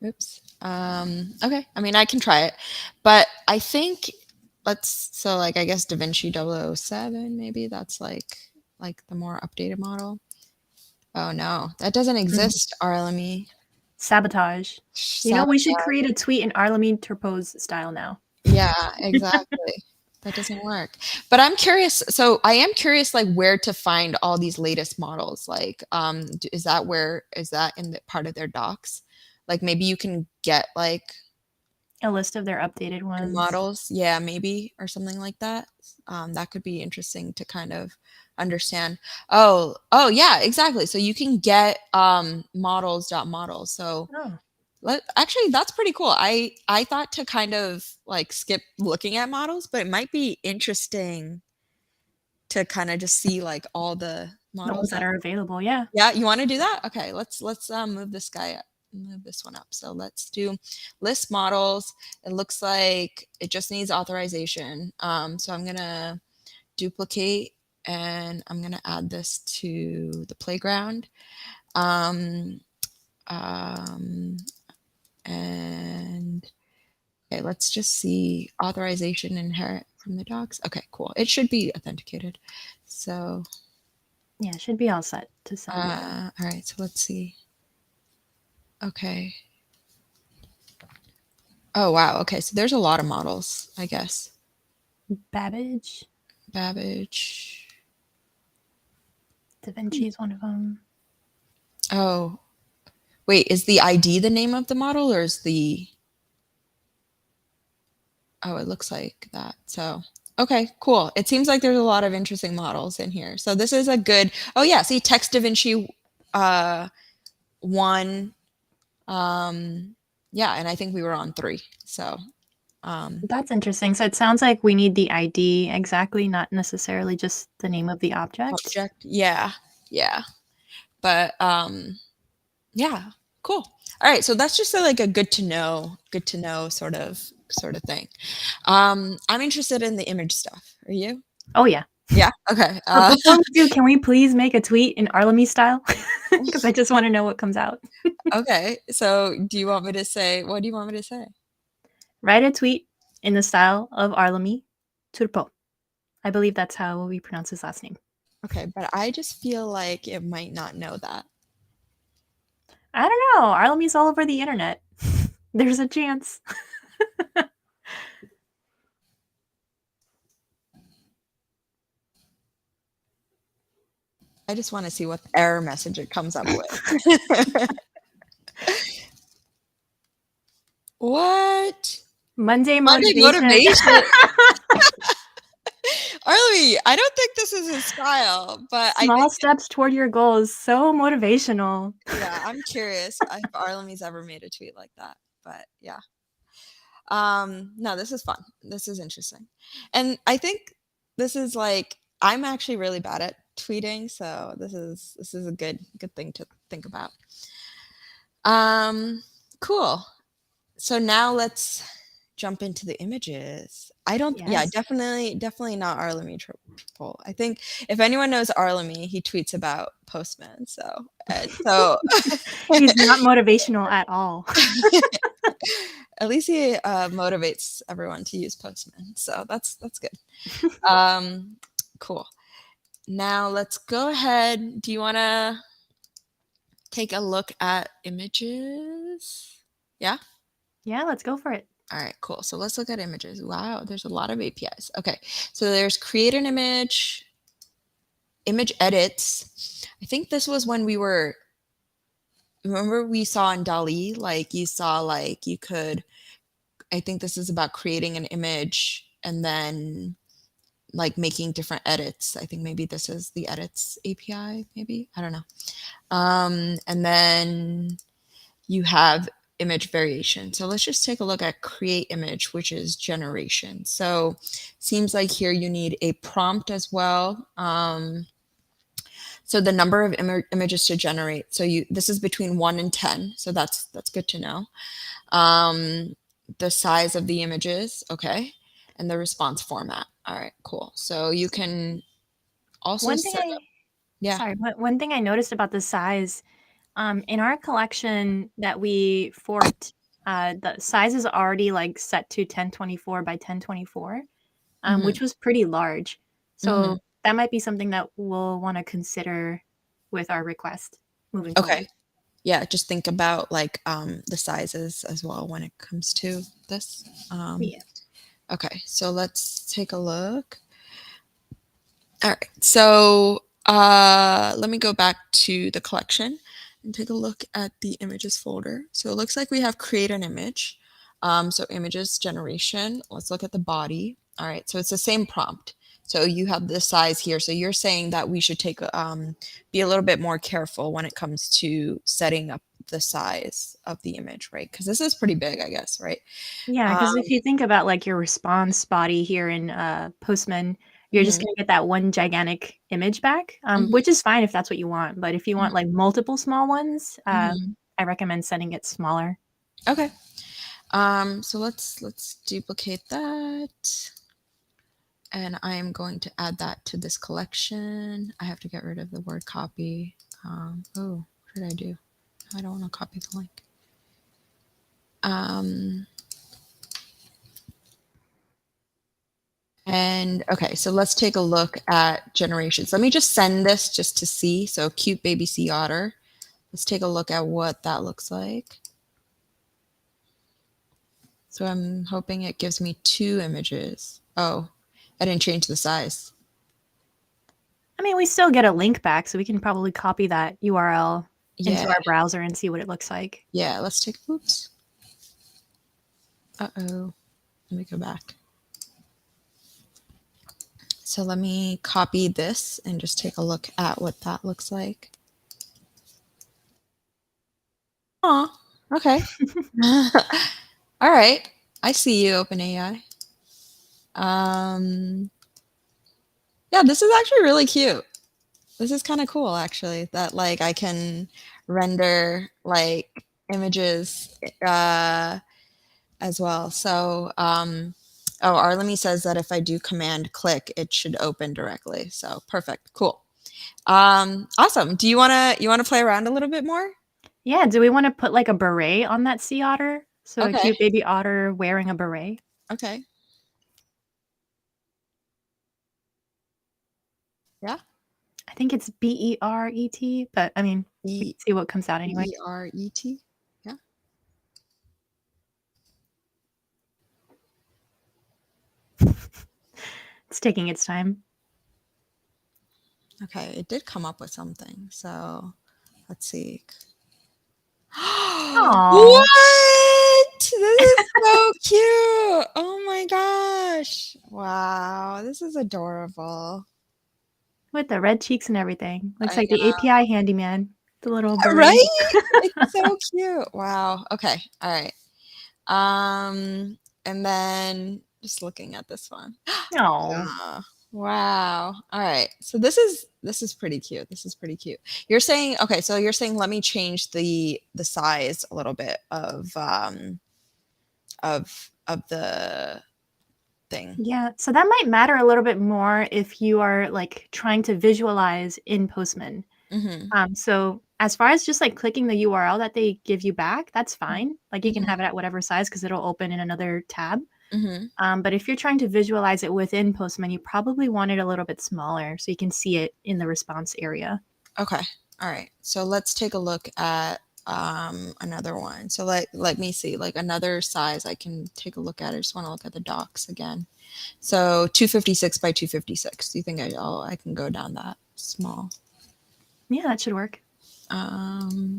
Oops. Okay. I mean, I can try it, but I think like I guess DaVinci 007 maybe that's like the more updated model. Oh no, that doesn't exist. RLME. Sabotage. You know, we should create a tweet in Arlemy Turpo's style now. Yeah, exactly. That doesn't work. But I'm curious. So I am curious, like where to find all these latest models. Like, is that in the part of their docs? Like maybe you can get like A list of their updated ones. models, yeah, maybe or something like that. That could be interesting to kind of understand. Oh, yeah, exactly. So you can get models. So actually, that's pretty cool. I thought to kind of like skip looking at models, but it might be interesting to kind of just see like all the models that are available. Yeah. Yeah, you want to do that? Okay, let's move this guy up. Move this one up. So let's do list models. It looks like it just needs authorization. So I'm gonna duplicate and I'm gonna add this to the playground. And okay, let's just see authorization inherit from the docs. Okay, cool. It should be authenticated. So yeah, it should be all set to send. All right, so let's see. Okay. Oh, wow. Okay, so there's a lot of models, I guess. Babbage. DaVinci is one of them. Oh, wait, is the ID the name of the model or is Oh, it looks like that. So, okay, cool. It seems like there's a lot of interesting models in here. So this is a good, oh yeah, see Text DaVinci 1. Yeah, and I think we were on 3. So that's interesting. So it sounds like we need the ID exactly, not necessarily just the name of the object. Yeah. But yeah, cool. All right, so that's just like a good to know sort of thing. I'm interested in the image stuff. Are you? Oh yeah. Yeah. Okay. Before we do, can we please make a tweet in Arlemy style? Because I just want to know what comes out. Okay. So, do you want me to say? What do you want me to say? Write a tweet in the style of Arlemy Turpo. I believe that's how we pronounce his last name. Okay, but I just feel like it might not know that. I don't know. Arlemy's all over the internet. There's a chance. I just want to see what error message it comes up with. What? Monday motivation. Arlie, I don't think this is his style, but Small steps toward your goals. So motivational. Yeah, I'm curious if Arlemy's ever made a tweet like that, but yeah. No, this is fun. This is interesting. And I think this is like I'm actually really bad at tweeting, so this is a good thing to think about. Cool. So now let's jump into the images. Definitely not Arlemy Triple. I think if anyone knows Arlemy, he tweets about Postman. So he's not motivational at all. At least he motivates everyone to use Postman. So that's good. Cool. Now let's go ahead. Do you want to take a look at images? Yeah? Yeah, let's go for it. All right, cool. So let's look at images. Wow, there's a lot of APIs. Okay, so there's create an image. image edits. I think this was when we were, remember we saw in DALL-E, like you saw like you could, I think this is about creating an image and then like making different edits. I think maybe this is the edits API, maybe. I don't know. And then you have image variation. So let's just take a look at create image, which is generation. So seems like here you need a prompt as well. So the number of images to generate. So this is between 1 and 10. So that's good to know. The size of the images, okay, and the response format. All right, cool. So you can also One thing set up, yeah. sorry, one thing I noticed about the size, in our collection that we forked, the size is already like set to 1024 by 1024, Hmm. which was pretty large. Hmm. So that might be something that we'll want to consider with our request moving Okay. forward. Yeah, just think about like the sizes as well when it comes to this. Yeah. Okay, so let's take a look. All right, so let me go back to the collection and take a look at the images folder. So it looks like we have create an image. So images generation. Let's look at the body. All right, so it's the same prompt. So you have the size here. So you're saying that we should take be a little bit more careful when it comes to setting up the size of the image, right? Because this is pretty big, I guess, right? Yeah, Um, because if you think about like your response body here in Postman, you're just mhm, gonna get that one gigantic image back, mhm, which is fine if that's what you want. But if you want like multiple small ones, mhm. I recommend setting it smaller. Okay. So let's duplicate that. And I am going to add that to this collection. I have to get rid of the word copy. Oh, what did I do? I don't want to copy the link. Um, and okay, so let's take a look at generations. Let me just send this just to see. So cute baby sea otter. Let's take a look at what that looks like. So I'm hoping it gives me 2 images. Oh, I didn't change the size. I mean, we still get a link back, so we can probably copy that URL into Yeah, our browser and see what it looks like. yeah, let's take, oops. Uh-oh, let me go back. So let me copy this and just take a look at what that looks like. Oh, okay. All right. I see you, OpenAI. Um, yeah, this is actually really cute. This is kind of cool, actually, that like I can render like images as well. So, oh, Arlemy says that if I do command click, it should open directly. So perfect, cool. Awesome. Do you wanna play around a little bit more? Yeah, do we want to put like a beret on that sea otter? So a Okay. cute baby otter wearing a beret. Okay. Yeah. I think it's Beret, but I mean, we E can see what comes out anyway. Beret. Yeah. It's taking its time. Okay. It did come up with something. So let's see. Oh, What? This is so cute. Oh my gosh. Wow. This is adorable. with the red cheeks and everything. Looks I like the know. API handyman, the little beret. Right? It's so cute. Wow. Okay. All right. And then just looking at this one. No. Ah, wow. All right. So this is pretty cute. This is pretty cute. You're saying, okay, so you're saying let me change the size a little bit of the thing. Yeah, so that might matter a little bit more if you are like trying to visualize in Postman. Mhm. So as far as just like clicking the URL that they give you back, that's fine. Like you can Mhm. have it at whatever size because it'll open in another tab. Mhm. But if you're trying to visualize it within Postman, you probably want it a little bit smaller so you can see it in the response area. Okay. All right. So let's take a look at another one. So let me see like another size I can take a look at. I just want to look at the docs again. So 256 by 256. Do you think I can go down that? small. Yeah, that should work.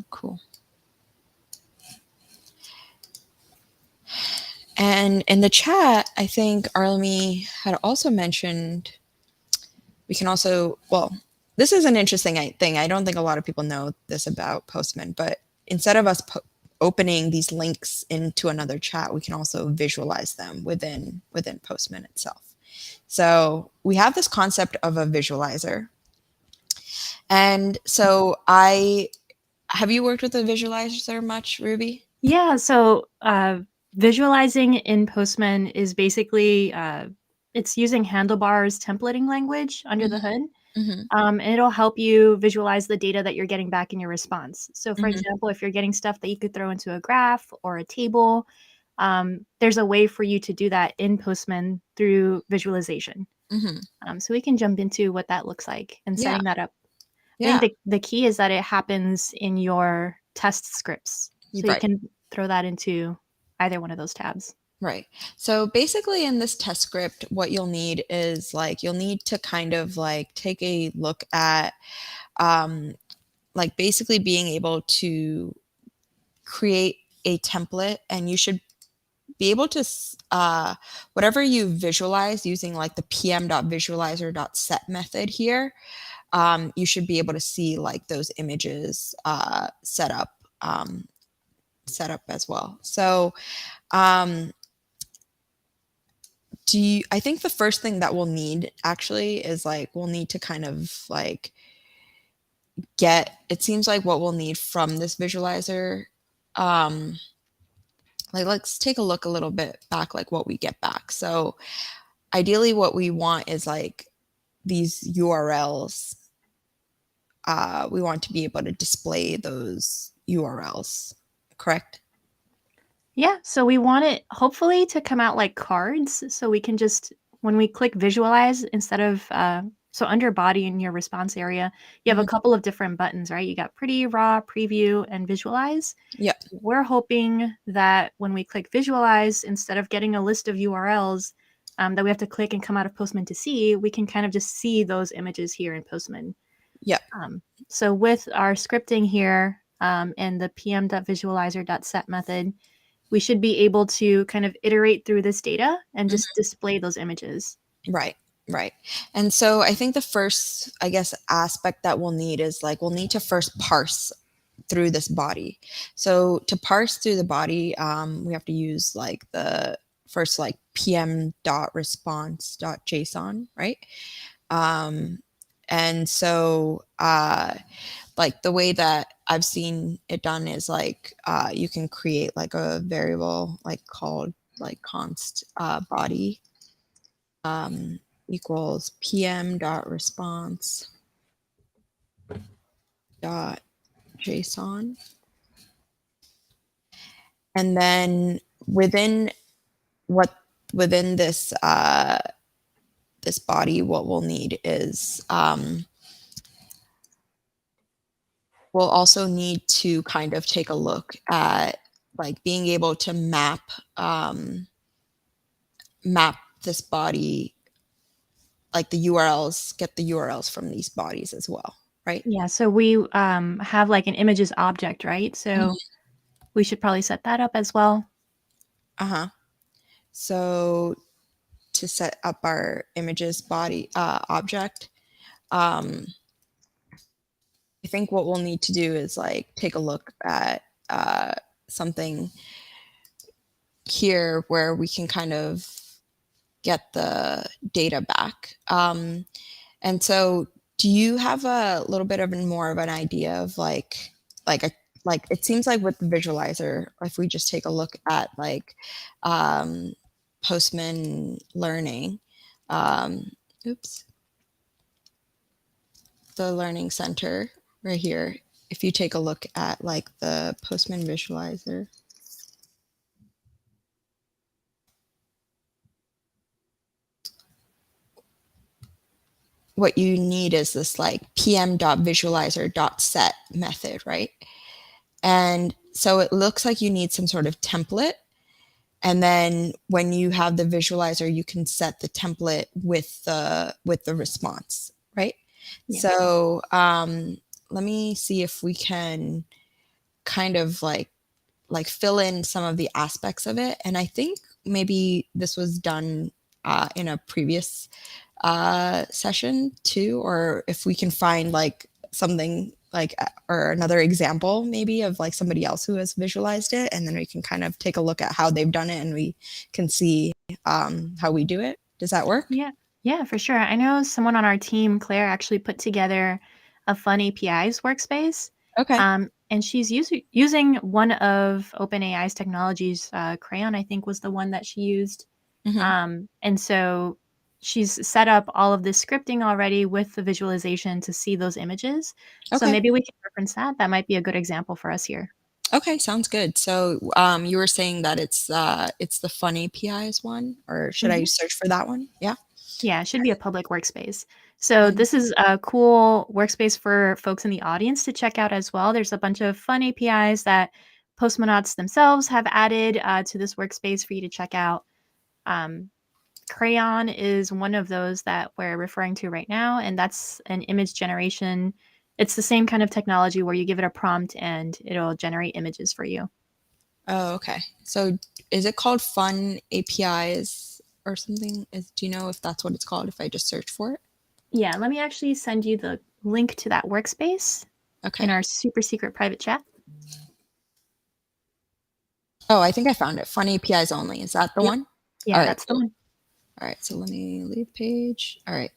Cool. And in the chat, I think Arlemy had also mentioned we can also, well, this is an interesting thing. I don't think a lot of people know this about Postman, but instead of us opening these links into another chat, we can also visualize them within Postman itself. So we have this concept of a visualizer. And so have you worked with a visualizer much, Ruby? Yeah, so visualizing in Postman is basically it's using Handlebar's templating language under the hood. Mm-hmm. And it'll help you visualize the data that you're getting back in your response. So, for Mm-hmm. example, if you're getting stuff that you could throw into a graph or a table, there's a way for you to do that in Postman through visualization. Mm-hmm. So we can jump into what that looks like and Yeah. setting that up. I Yeah. think the key is that it happens in your test scripts. So you Right. can throw that into either one of those tabs. Right. So basically in this test script, what you'll need is like, you'll need to kind of like take a look at like basically being able to create a template, and you should be able to, whatever you visualize using like the pm.visualizer.set method here, you should be able to see like those images set up as well. So I think the first thing that we'll need actually is like, we'll need to kind of like it seems like what we'll need from this visualizer, like let's take a look a little bit back, like what we get back. So ideally what we want is like these URLs. We want to be able to display those URLs, correct? Yeah, so we want it hopefully to come out like cards. So we can just, when we click visualize, instead of, so under body in your response area, you have a couple of different buttons, right? You got pretty, raw, preview, and visualize. Yep. We're hoping that when we click visualize, instead of getting a list of URLs that we have to click and come out of Postman to see, we can kind of just see those images here in Postman. Yep. So with our scripting here and the pm.visualizer.set method, we should be able to kind of iterate through this data and just display those images. Right. Right. And so I think the first, I guess, aspect that we'll need is like, we'll need to first parse through this body. So to parse through the body, we have to use like the first like pm.response.json, right? And so like the way that I've seen it done is like you can create like a variable like called like const body equals pm.response.json. And then within this this body, what we'll need is we'll also need to kind of take a look at like being able to map this body, like the URLs, get the URLs from these bodies as well, right? Yeah, so we have like an images object, right? So we should probably set that up as well. So to set up our images body object, I think what we'll need to do is like take a look at something here where we can kind of get the data back. And so do you have a little bit of more of an idea of like it seems like with the visualizer, if we just take a look at like Postman learning, oops, the learning center right here, if you take a look at like the Postman visualizer, what you need is this like pm.visualizer.set method, right? And so it looks like you need some sort of template. And then when you have the visualizer, you can set the template with the response, right? Yeah. So let me see if we can kind of like fill in some of the aspects of it. And I think maybe this was done in a previous session too, or if we can find like something like or another example maybe of like somebody else who has visualized it, and then we can kind of take a look at how they've done it and we can see how we do it. Does that work? Yeah. Yeah, for sure. I know someone on our team, Claire, actually put together a fun APIs workspace. Okay. And she's using one of OpenAI's technologies. Crayon, I think, was the one that she used. Hmm. And so she's set up all of this scripting already with the visualization to see those images. So Okay. maybe we can reference that. That might be a good example for us here. Okay, sounds good. So you were saying that it's the Fun APIs one, or should I Mhm. search for that one? Yeah. Yeah, it should be a public workspace. So Fun. this is a cool workspace for folks in the audience to check out as well. There's a bunch of fun APIs that Postmanauts themselves have added to this workspace for you to check out. Um, Crayon is one of those that we're referring to right now, and that's an image generation. It's the same kind of technology where you give it a prompt and it'll generate images for you. Oh, okay. So is it called Fun APIs or something? Do you know if that's what it's called if I just search for it? Yeah, let me actually send you the link to that workspace in Okay. our super secret private chat. Oh, I think I found it. Fun APIs only. Is that the Yep. one? All Yeah, right, that's the cool. one. All right, so let me leave page. All right.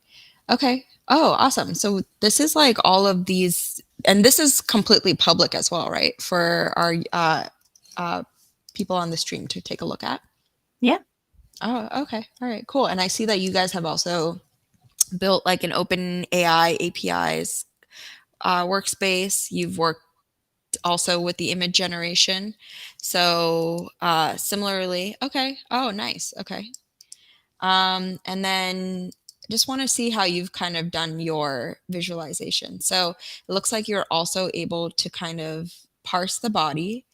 Okay. Oh, awesome. So this is like all of these, and this is completely public as well, right? For our uh, people on the stream to take a look at. Yeah. Oh, okay. All right, cool. And I see that you guys have also built like an open AI APIs workspace. You've worked also with the image generation. So similarly, okay. Oh, nice. Okay. And then just want to see how you've kind of done your visualization. So it looks like you're also able to kind of parse the body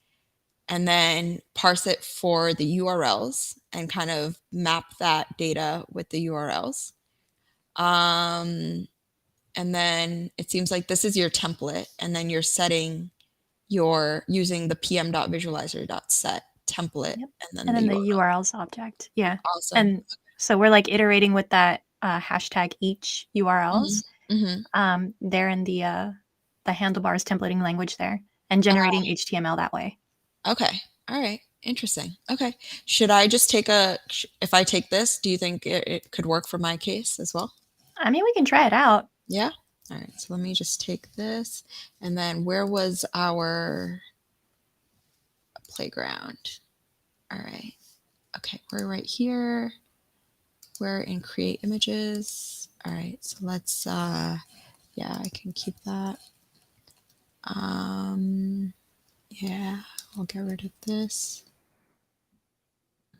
and then parse it for the URLs and kind of map that data with the URLs. Um, and then it seems like this is your template, and then you're setting your using the pm.visualizer.set template Yep. and then And the then the URL. URLs object. Yeah. Awesome. And so we're like iterating with that hashtag each Hmm. URLs Hmm. there in the handlebars templating language there and generating HTML that way. Okay. All right. Interesting. Okay. Should I just take if I take this, do you think it could work for my case as well? I mean, we can try it out. Yeah. All right. So let me just take this. And then where was our playground? All right. Okay. We're right here. We're in create images. All right. So let's, yeah, I can keep that. Yeah, I'll get rid of this.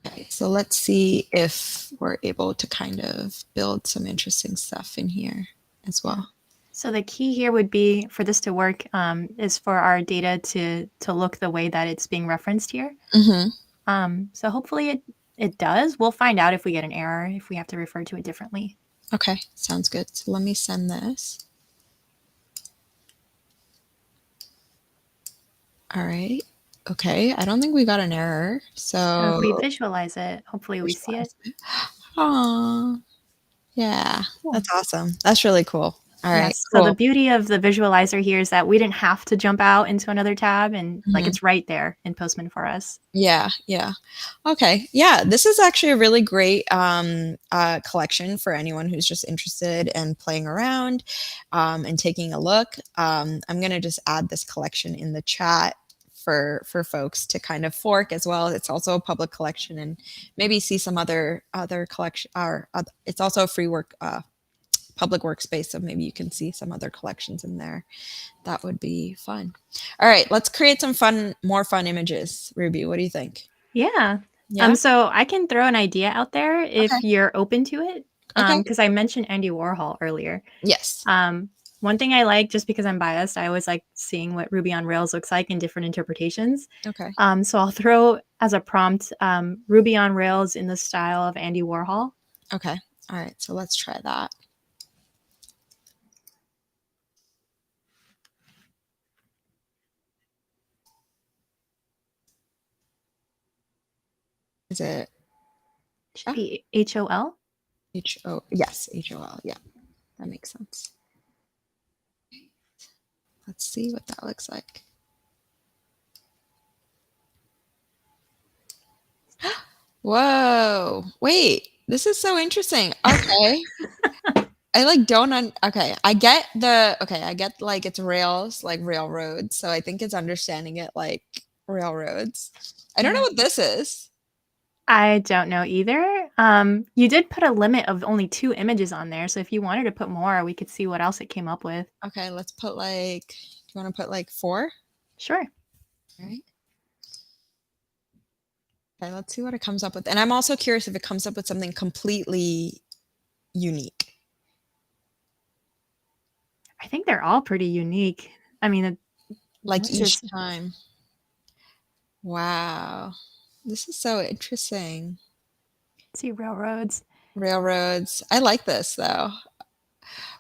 Okay, so let's see if we're able to kind of build some interesting stuff in here as Yeah. well. So the key here would be for this to work is for our data to look the way that it's being referenced here. Mm-hmm. So hopefully it does. We'll find out if we get an error, if we have to refer to it differently. Okay, sounds good. So let me send this. All right. Okay, I don't think we got an error. So if we So visualize it, hopefully we see it. Aw, yeah, Cool. that's awesome. That's really cool. All right, Yes. So the cool. beauty of the visualizer here is that we didn't have to jump out into another tab and like Mhm. it's right there in Postman for us. Yeah, yeah. Okay. Yeah, this is actually a really great collection for anyone who's just interested in playing around and taking a look. I'm going to just add this collection in the chat for folks to kind of fork as well. It's also a public collection and maybe see some other collection or it's also a free work public workspace, so maybe you can see some other collections in there. That would be fun. All right, let's create some more fun images. Ruby, what do you think? Yeah. Yeah. So I can throw an idea out there Okay. if you're open to it. Okay. Because I mentioned Andy Warhol earlier. Yes. Um, one thing I like, just because I'm biased, I always like seeing what Ruby on Rails looks like in different interpretations. Okay. So I'll throw as a prompt Ruby on Rails in the style of Andy Warhol. Okay. All right. So let's try that. Is it Should be HOL. HO? Yes, HOL. Yeah, that makes sense. Let's see what that looks like. Whoa. Wait, this is so interesting. Okay. I like don't okay. I get like it's rails, like railroads. So I think it's understanding it like railroads. I don't know Yeah. what this is. I don't know either. You did put a limit of only 2 images on there, so if you wanted to put more, we could see what else it came up with. Okay, let's put like, do you want to put like 4? Sure. All right. Okay, let's see what it comes up with. And I'm also curious if it comes up with something completely unique. I think they're all pretty unique. I mean, Like what's each this? time. Wow. This is so interesting. Let's see, railroads. Railroads. I like this though.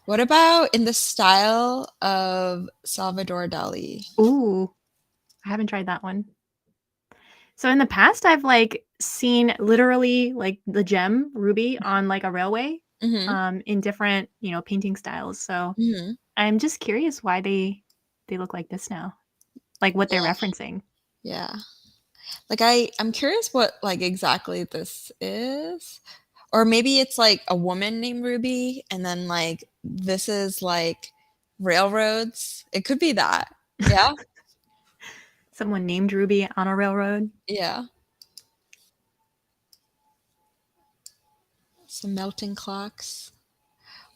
What about in the style of Salvador Dali? Ooh, I haven't tried that one. So in the past, I've like seen literally like the gem ruby on like a railway, Mm-hmm. in different painting styles. So Mm-hmm. I'm just curious why they look like this now, like what they're Yeah. referencing. Yeah. Like I'm curious what like exactly this is. Or maybe it's like a woman named Ruby and then like this is like railroads. It could be that. Yeah. Someone named Ruby on a railroad. Yeah. Some melting clocks.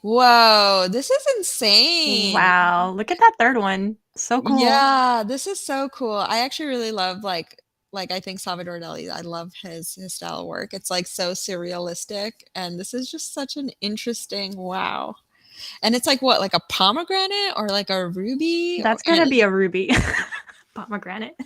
Whoa, this is insane. Wow, look at that third one. So cool. Yeah, this is so cool. I actually really love like I think Salvador Dali, I love his style of work. It's like so surrealistic and this is just such an interesting wow. And it's like what, like a pomegranate or like a ruby or That's gonna be a ruby. Pomegranate.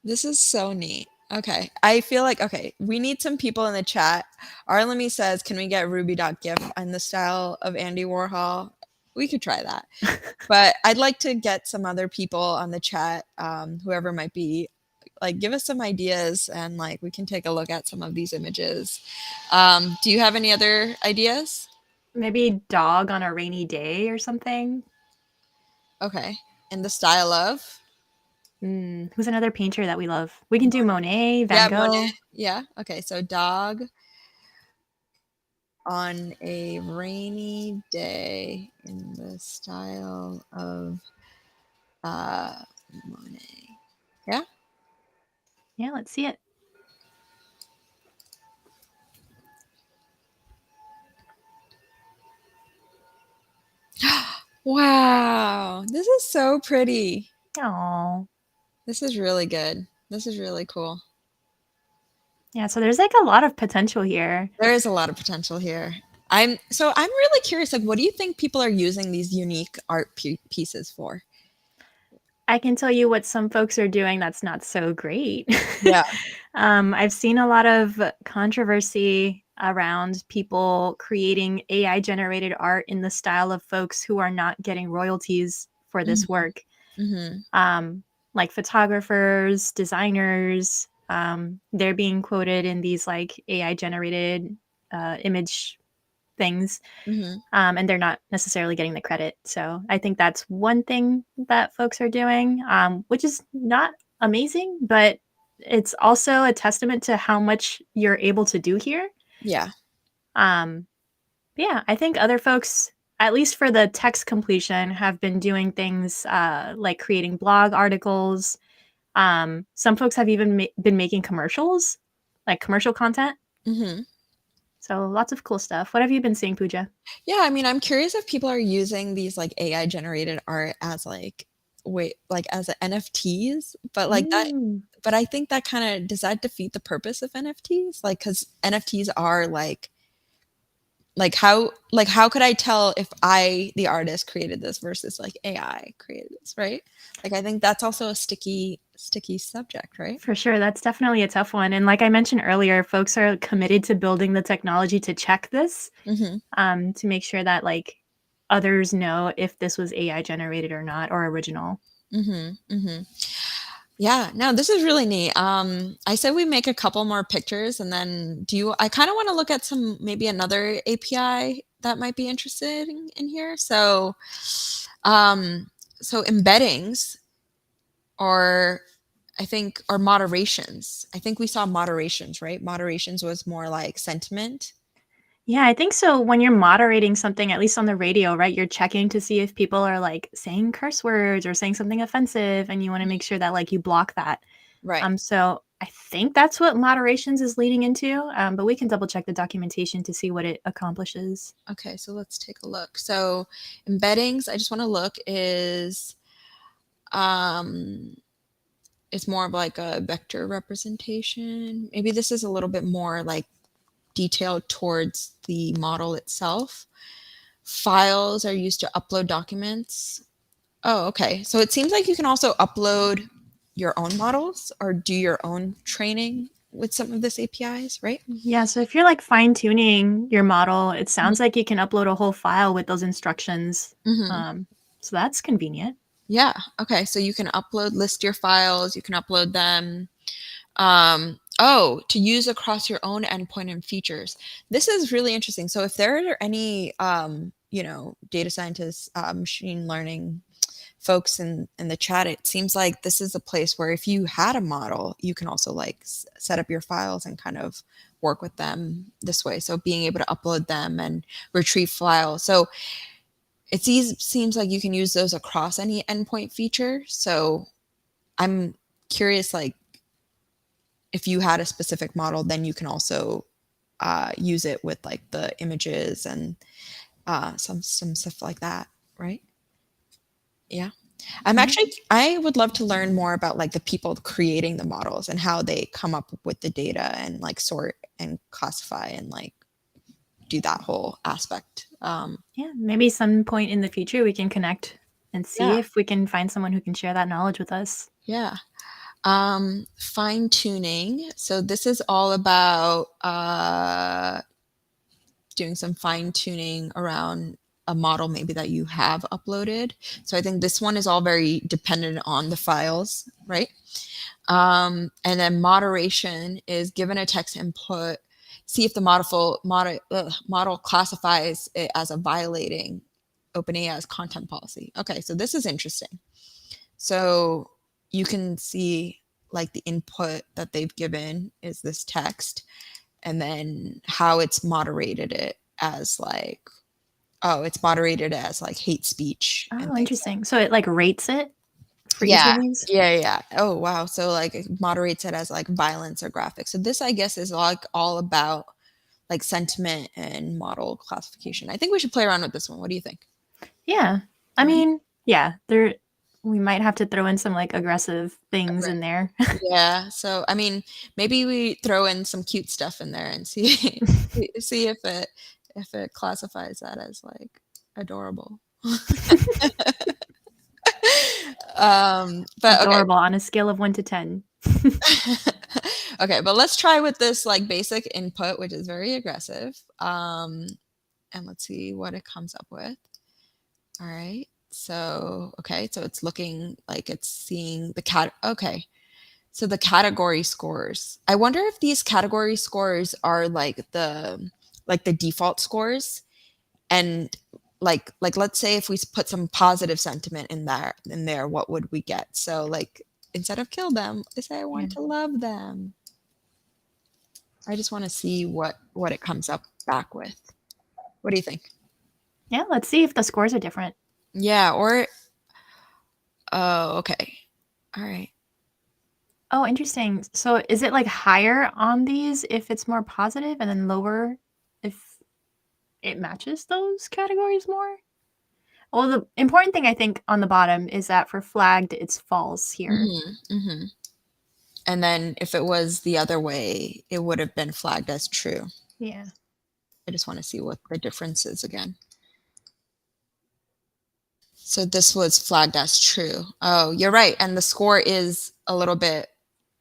this is so neat. Okay. I feel like okay, we need some people in the chat. Arlemy says, "Can we get ruby.gif in the style of Andy Warhol?" We could try that. But I'd like to get some other people on the chat, whoever might be, like give us some ideas and like we can take a look at some of these images. Do you have any other ideas? Maybe dog on a rainy day or something. Okay. In the style of? Who's another painter that we love? We can do Monet, Van Yeah, Monet. Gogh. Yeah. Okay. So dog on a rainy day in the style of Monet. Yeah. Yeah, let's see it. Wow. This is so pretty. Oh. This is really good. This is really cool. Yeah, so there's like a lot of potential here. There is a lot of potential here. I'm really curious, like what do you think people are using these unique art pieces for? I can tell you what some folks are doing that's not so great. Yeah. I've seen a lot of controversy around people creating AI generated art in the style of folks who are not getting royalties for this Mhm. work. Mhm. Like photographers, designers, they're being quoted in these like AI generated image things, Mhm. and they're not necessarily getting the credit. So I think that's one thing that folks are doing, which is not amazing, but it's also a testament to how much you're able to do here. Yeah. Um, yeah, I think other folks, at least for the text completion, have been doing things like creating blog articles. Some folks have even been making commercials, like commercial content. Mhm. So lots of cool stuff. What have you been seeing, Pooja? Yeah, I mean, I'm curious if people are using these like AI generated art as like wait, like as NFTs, but like that Mm. but I think that kind of does that defeat the purpose of NFTs? Like cuz NFTs are like how could I tell if I the artist created this versus like AI created this, right? Like I think that's also a sticky subject, right? For sure, that's definitely a tough one. And like I mentioned earlier, folks are committed to building the technology to check this, Mhm. to make sure that like others know if this was AI generated or not or original. Mhm. Mhm. Yeah, no, this is really neat. I said we make a couple more pictures and then I kind of want to look at maybe another API that might be interested in here. Um, so embeddings or or moderations. I think we saw moderations, right? Moderations was more like sentiment. Yeah, I think so. When you're moderating something, at least on the radio, right, you're checking to see if people are like saying curse words or saying something offensive, and you want to make sure that like you block that. Right. So I think that's what moderations is leading into, but we can double check the documentation to see what it accomplishes. Okay, so let's take a look. So embeddings, I just want to look um, it's more of like a vector representation. Maybe this is a little bit more like detailed towards the model itself. Files are used to upload documents. Oh, okay. So it seems like you can also upload your own models or do your own training with some of this APIs, right? Yeah, so if you're like fine tuning your model, it sounds like you can upload a whole file with those instructions. Mm-hmm. So that's convenient. Yeah. Okay. So you can list your files, you can upload them. To use across your own endpoint and features. This is really interesting. So if there are any, data scientists, machine learning folks in the chat, it seems like this is a place where if you had a model, you can also like set up your files and kind of work with them this way. So being able to upload them and retrieve files. So it seems like you can use those across any endpoint feature. So I'm curious, like, if you had a specific model, then you can also use it with like the images and some stuff like that, right? Yeah. I would love to learn more about like the people creating the models and how they come up with the data and like sort and classify and like do that whole aspect. Yeah, maybe some point in the future we can connect and see Yeah. if we can find someone who can share that knowledge with us. Yeah. Fine tuning. So this is all about doing some fine tuning around a model maybe that you have uploaded. So I think this one is all very dependent on the files, right? And then moderation is given a text input, see if the model classifies it as a violating OpenAI's content policy. Okay, so this is interesting. So you can see like the input that they've given is this text, and then how it's moderated it as like, it's moderated as like hate speech and Oh, things. interesting. So it like rates it for each Yeah. of these? Yeah. Oh, wow. So like it moderates it as like violence or graphics. So this, I guess, is like all about like sentiment and model classification. I think we should play around with this one. What do you think? Yeah. I Right. mean, yeah, we might have to throw in some like aggressive things in there. Yeah. So I mean, maybe we throw in some cute stuff in there and see see if it classifies that as like adorable. But okay. Adorable on a scale of 1 to 10. Okay, but let's try with this like basic input, which is very aggressive. And let's see what it comes up with. All right. So, okay, so it's looking like it's seeing the cat. Okay. So the category scores. I wonder if these category scores are like the default scores, and like let's say if we put some positive sentiment in there, what would we get? So like instead of kill them, I say I want to love them. I just want to see what it comes up back with. What do you think? Yeah, let's see if the scores are different. Yeah, or oh, okay. All right. Oh, interesting. So is it like higher on these if it's more positive and then lower if it matches those categories more? Well, the important thing I think on the bottom is that for flagged, it's false here. Mm-hmm. And then if it was the other way, it would have been flagged as true. Yeah. I just want to see what the difference is again. So this was flagged as true. Oh, you're right. And the score is a little bit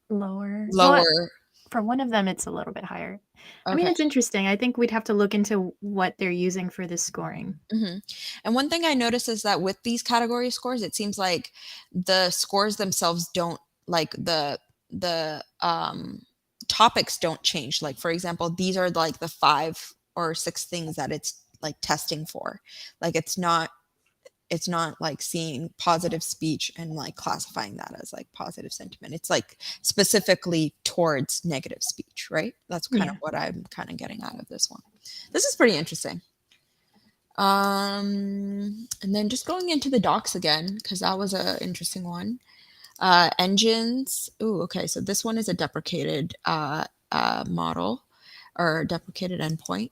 Lower. lower. Well, for one of them, it's a little bit higher. I mean, Okay. it's interesting. I think we'd have to look into what they're using for this scoring. Mm-hmm. And one thing I noticed is that with these category scores, it seems like the scores themselves don't like the topics don't change. Like, for example, these are like the 5 or 6 things that it's like testing for. Like, it's not like seeing positive speech and like classifying that as like positive sentiment. It's like specifically towards negative speech, right? That's kind of Yeah. what I'm kind of getting out of this one. This is pretty interesting. And then just going into the docs again, because that was an interesting one. Engines. Ooh, okay. So this one is a deprecated model or deprecated endpoint.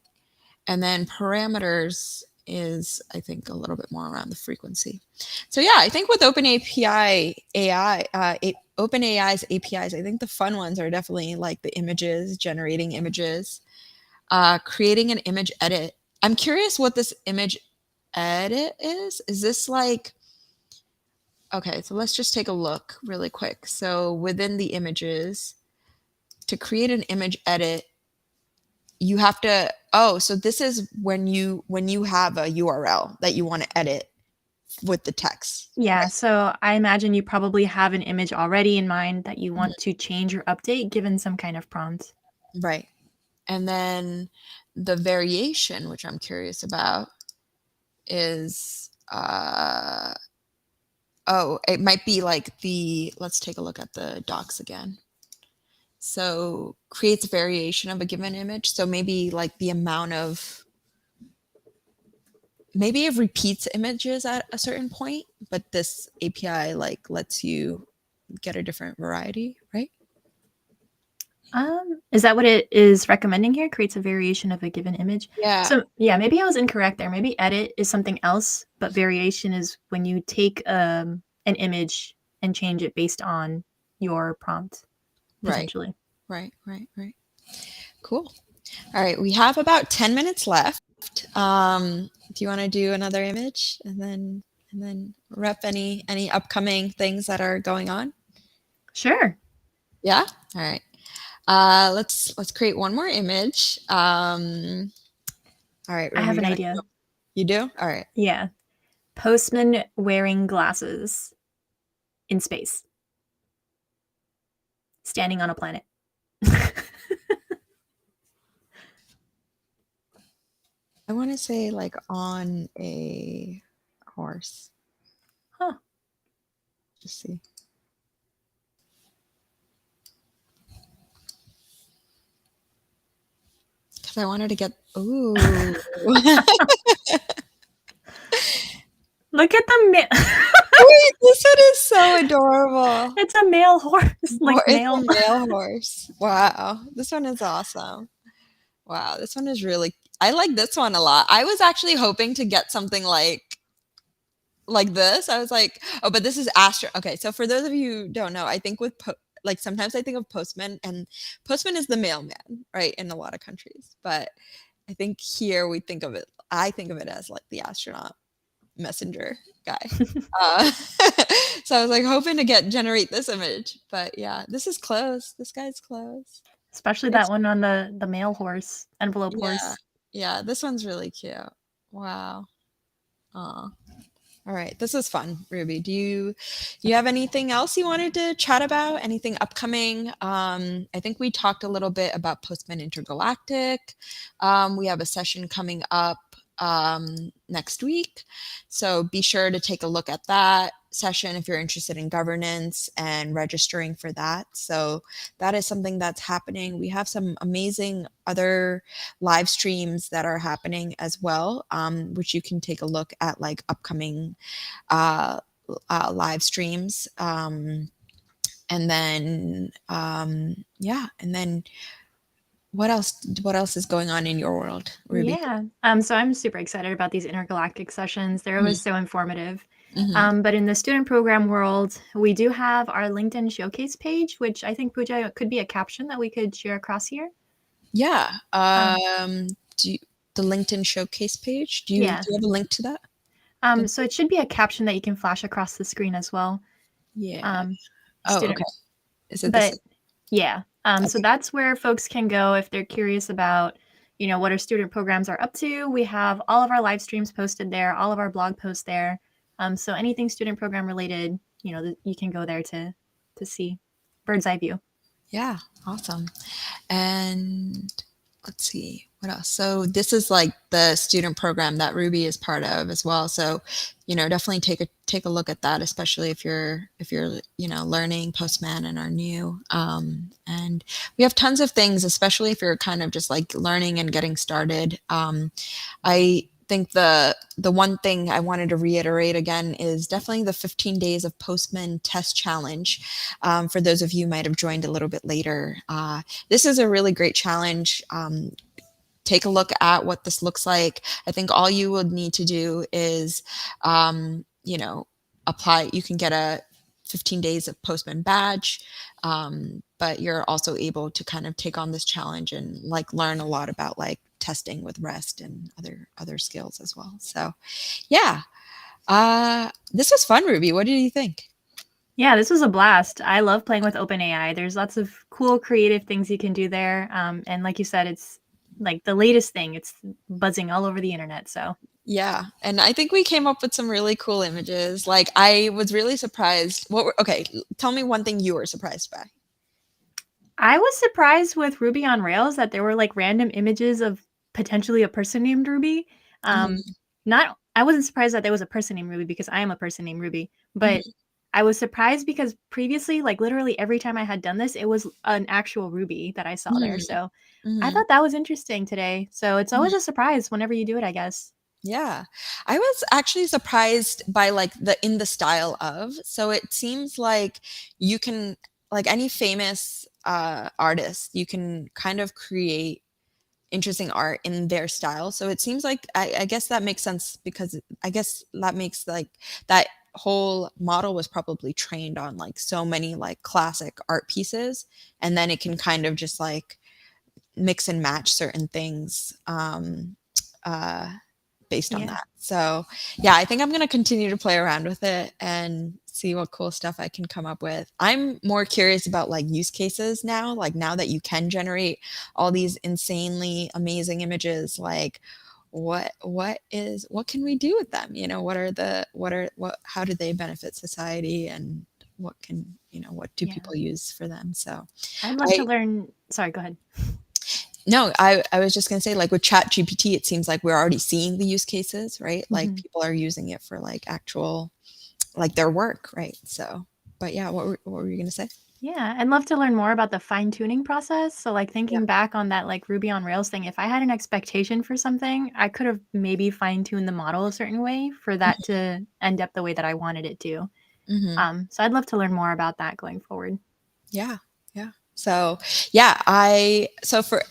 And then parameters is, I think, a little bit more around the frequency. So yeah, I think with OpenAI's APIs, I think the fun ones are definitely like the images, generating images, creating an image edit. I'm curious what this image edit is. Is this like, okay, so let's just take a look really quick. So within the images, to create an image edit, you have to, oh, so this is when you have a URL that you want to edit with the text. Yeah, so I imagine you probably have an image already in mind that you want to change or update given some kind of prompt. Right. And then the variation, which I'm curious about, is oh, it might be like the, let's take a look at the docs again. So creates a variation of a given image. So maybe like the amount of, maybe it repeats images at a certain point, but this API like lets you get a different variety, right? Is that what it is recommending here? Creates a variation of a given image. Yeah. So yeah, maybe I was incorrect there. Maybe edit is something else, but variation is when you take an image and change it based on your prompt, Right. potentially. Right. Cool. All right. We have about 10 minutes left. Do you want to do another image and then rep any upcoming things that are going on? Sure. Yeah. All right. Let's create one more image. All right. I have an idea. You do? All right. Yeah. Postman wearing glasses in space. Standing on a planet. I want to say like on a horse. Huh. Just see. Because I wanted to get, ooh. Look at the Wait, this one is so adorable. It's a male horse. Like It's male. a male horse. Wow. This one is awesome. Wow. This one is really, I like this one a lot. I was actually hoping to get something like this. I was like, oh, but this is Astro. Okay. So for those of you who don't know, I think with like sometimes I think of Postman, and Postman is the mailman, right? In a lot of countries. But I think here I think of it as like the astronaut messenger guy. So I was like hoping to generate this image, but yeah, this is close. This guy's close. Especially that one on the male horse, envelope horse. Yeah, this one's really cute. Wow. Aw. All right, this is fun, Ruby. Do you have anything else you wanted to chat about? Anything upcoming? I think we talked a little bit about Postman Intergalactic. We have a session coming up next week, so be sure to take a look at that session if you're interested in governance and registering for that. So that is something that's happening. We have some amazing other live streams that are happening as well, which you can take a look at, like upcoming live streams. And then what else is going on in your world, Ruby? Yeah. So I'm super excited about these intergalactic sessions. They're always so informative. Mm-hmm. But in the student program world, we do have our LinkedIn showcase page, which I think, Pooja, could be a caption that we could share across here. Yeah. The LinkedIn showcase page? Do you have a link to that? So it should be a caption that you can flash across the screen as well. Yeah. Okay. Is it but yeah. So that's where folks can go if they're curious about, what our student programs are up to. We have all of our live streams posted there, all of our blog posts there. So anything student program related, you can go there to see. bird's eye view. Yeah, awesome. And let's see what else. So this is like the student program that Ruby is part of as well. So, definitely take a look at that, especially if you're learning Postman and are new. And we have tons of things, especially if you're kind of just like learning and getting started. I think the one thing I wanted to reiterate again is definitely the 15 days of Postman test challenge. For those of you who might have joined a little bit later, this is a really great challenge. Take a look at what this looks like. I think all you would need to do is, apply. You can get a 15 days of Postman badge, but you're also able to kind of take on this challenge and like learn a lot about like testing with REST and other skills as well. So, yeah, this was fun, Ruby. What did you think? Yeah, this was a blast. I love playing with OpenAI. There's lots of cool, creative things you can do there. And like you said, it's like the latest thing. It's buzzing all over the internet. So Yeah, and I think we came up with some really cool images. Like I was really surprised. Okay, tell me one thing you were surprised by. I was surprised with Ruby on Rails that there were like random images of potentially a person named Ruby. Um, Mhm, not I wasn't surprised that there was a person named Ruby because I am a person named Ruby, but mhm, I was surprised because previously, like literally every time I had done this, it was an actual Ruby that I saw there. mhm, So I mhm, thought that was interesting today. So it's mhm. always a surprise whenever you do it, I guess. Yeah. I was actually surprised by like the in the style of. So it seems like you can like any famous artist, you can kind of create interesting art in their style. So it seems like I guess that makes sense because I guess that makes like that whole model was probably trained on like so many like classic art pieces, and then it can kind of just like mix and match certain things uh based on Yeah. that. So, yeah, I think I'm going to continue to play around with it and see what cool stuff I can come up with. I'm more curious about like use cases now, like now that you can generate all these insanely amazing images, like what can we do with them? What how do they benefit society, and what do Yeah. people use for them? So, I'd love to I learn. Sorry, go ahead. no, I was just gonna say, like with Chat GPT, it seems like we're already seeing the use cases, right? Like Mhm. people are using it for like actual, like their work, right? So, but yeah, what were you gonna say? Yeah, I'd love to learn more about the fine tuning process. So, like Yeah. thinking back on that, like Ruby on Rails thing, if I had an expectation for something, I could have maybe fine tuned the model a certain way for that to end up the way that I wanted it to. Hmm. So, I'd love to learn more about that going forward. Yeah, yeah. So, yeah, so for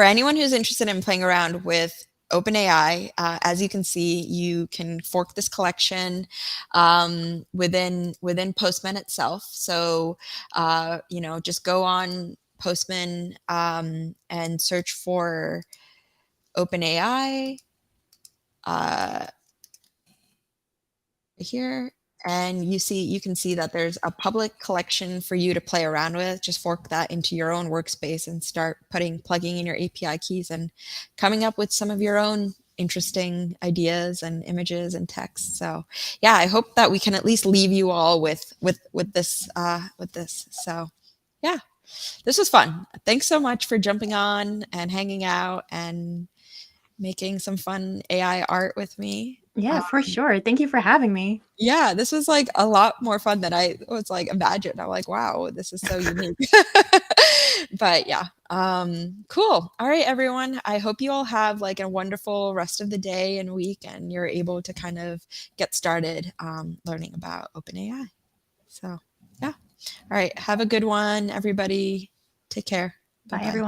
anyone who's interested in playing around with OpenAI, as you can see, you can fork this collection within Postman itself. So, just go on Postman and search for OpenAI uh, here, and you can see that there's a public collection for you to play around with. Just fork that into your own workspace and start plugging in your API keys and coming up with some of your own interesting ideas and images and text. So yeah, I hope that we can at least leave you all with this. So yeah, this was fun. Thanks so much for jumping on and hanging out and making some fun AI art with me. Yeah, for sure. Thank you for having me. Yeah, this was like a lot more fun than I was like imagined. I'm like, wow, this is so unique. But yeah, cool. All right, everyone. I hope you all have like a wonderful rest of the day and week, and you're able to kind of get started learning about OpenAI. So yeah. All right. Have a good one, everybody. Take care. Bye Bye, bye. everyone.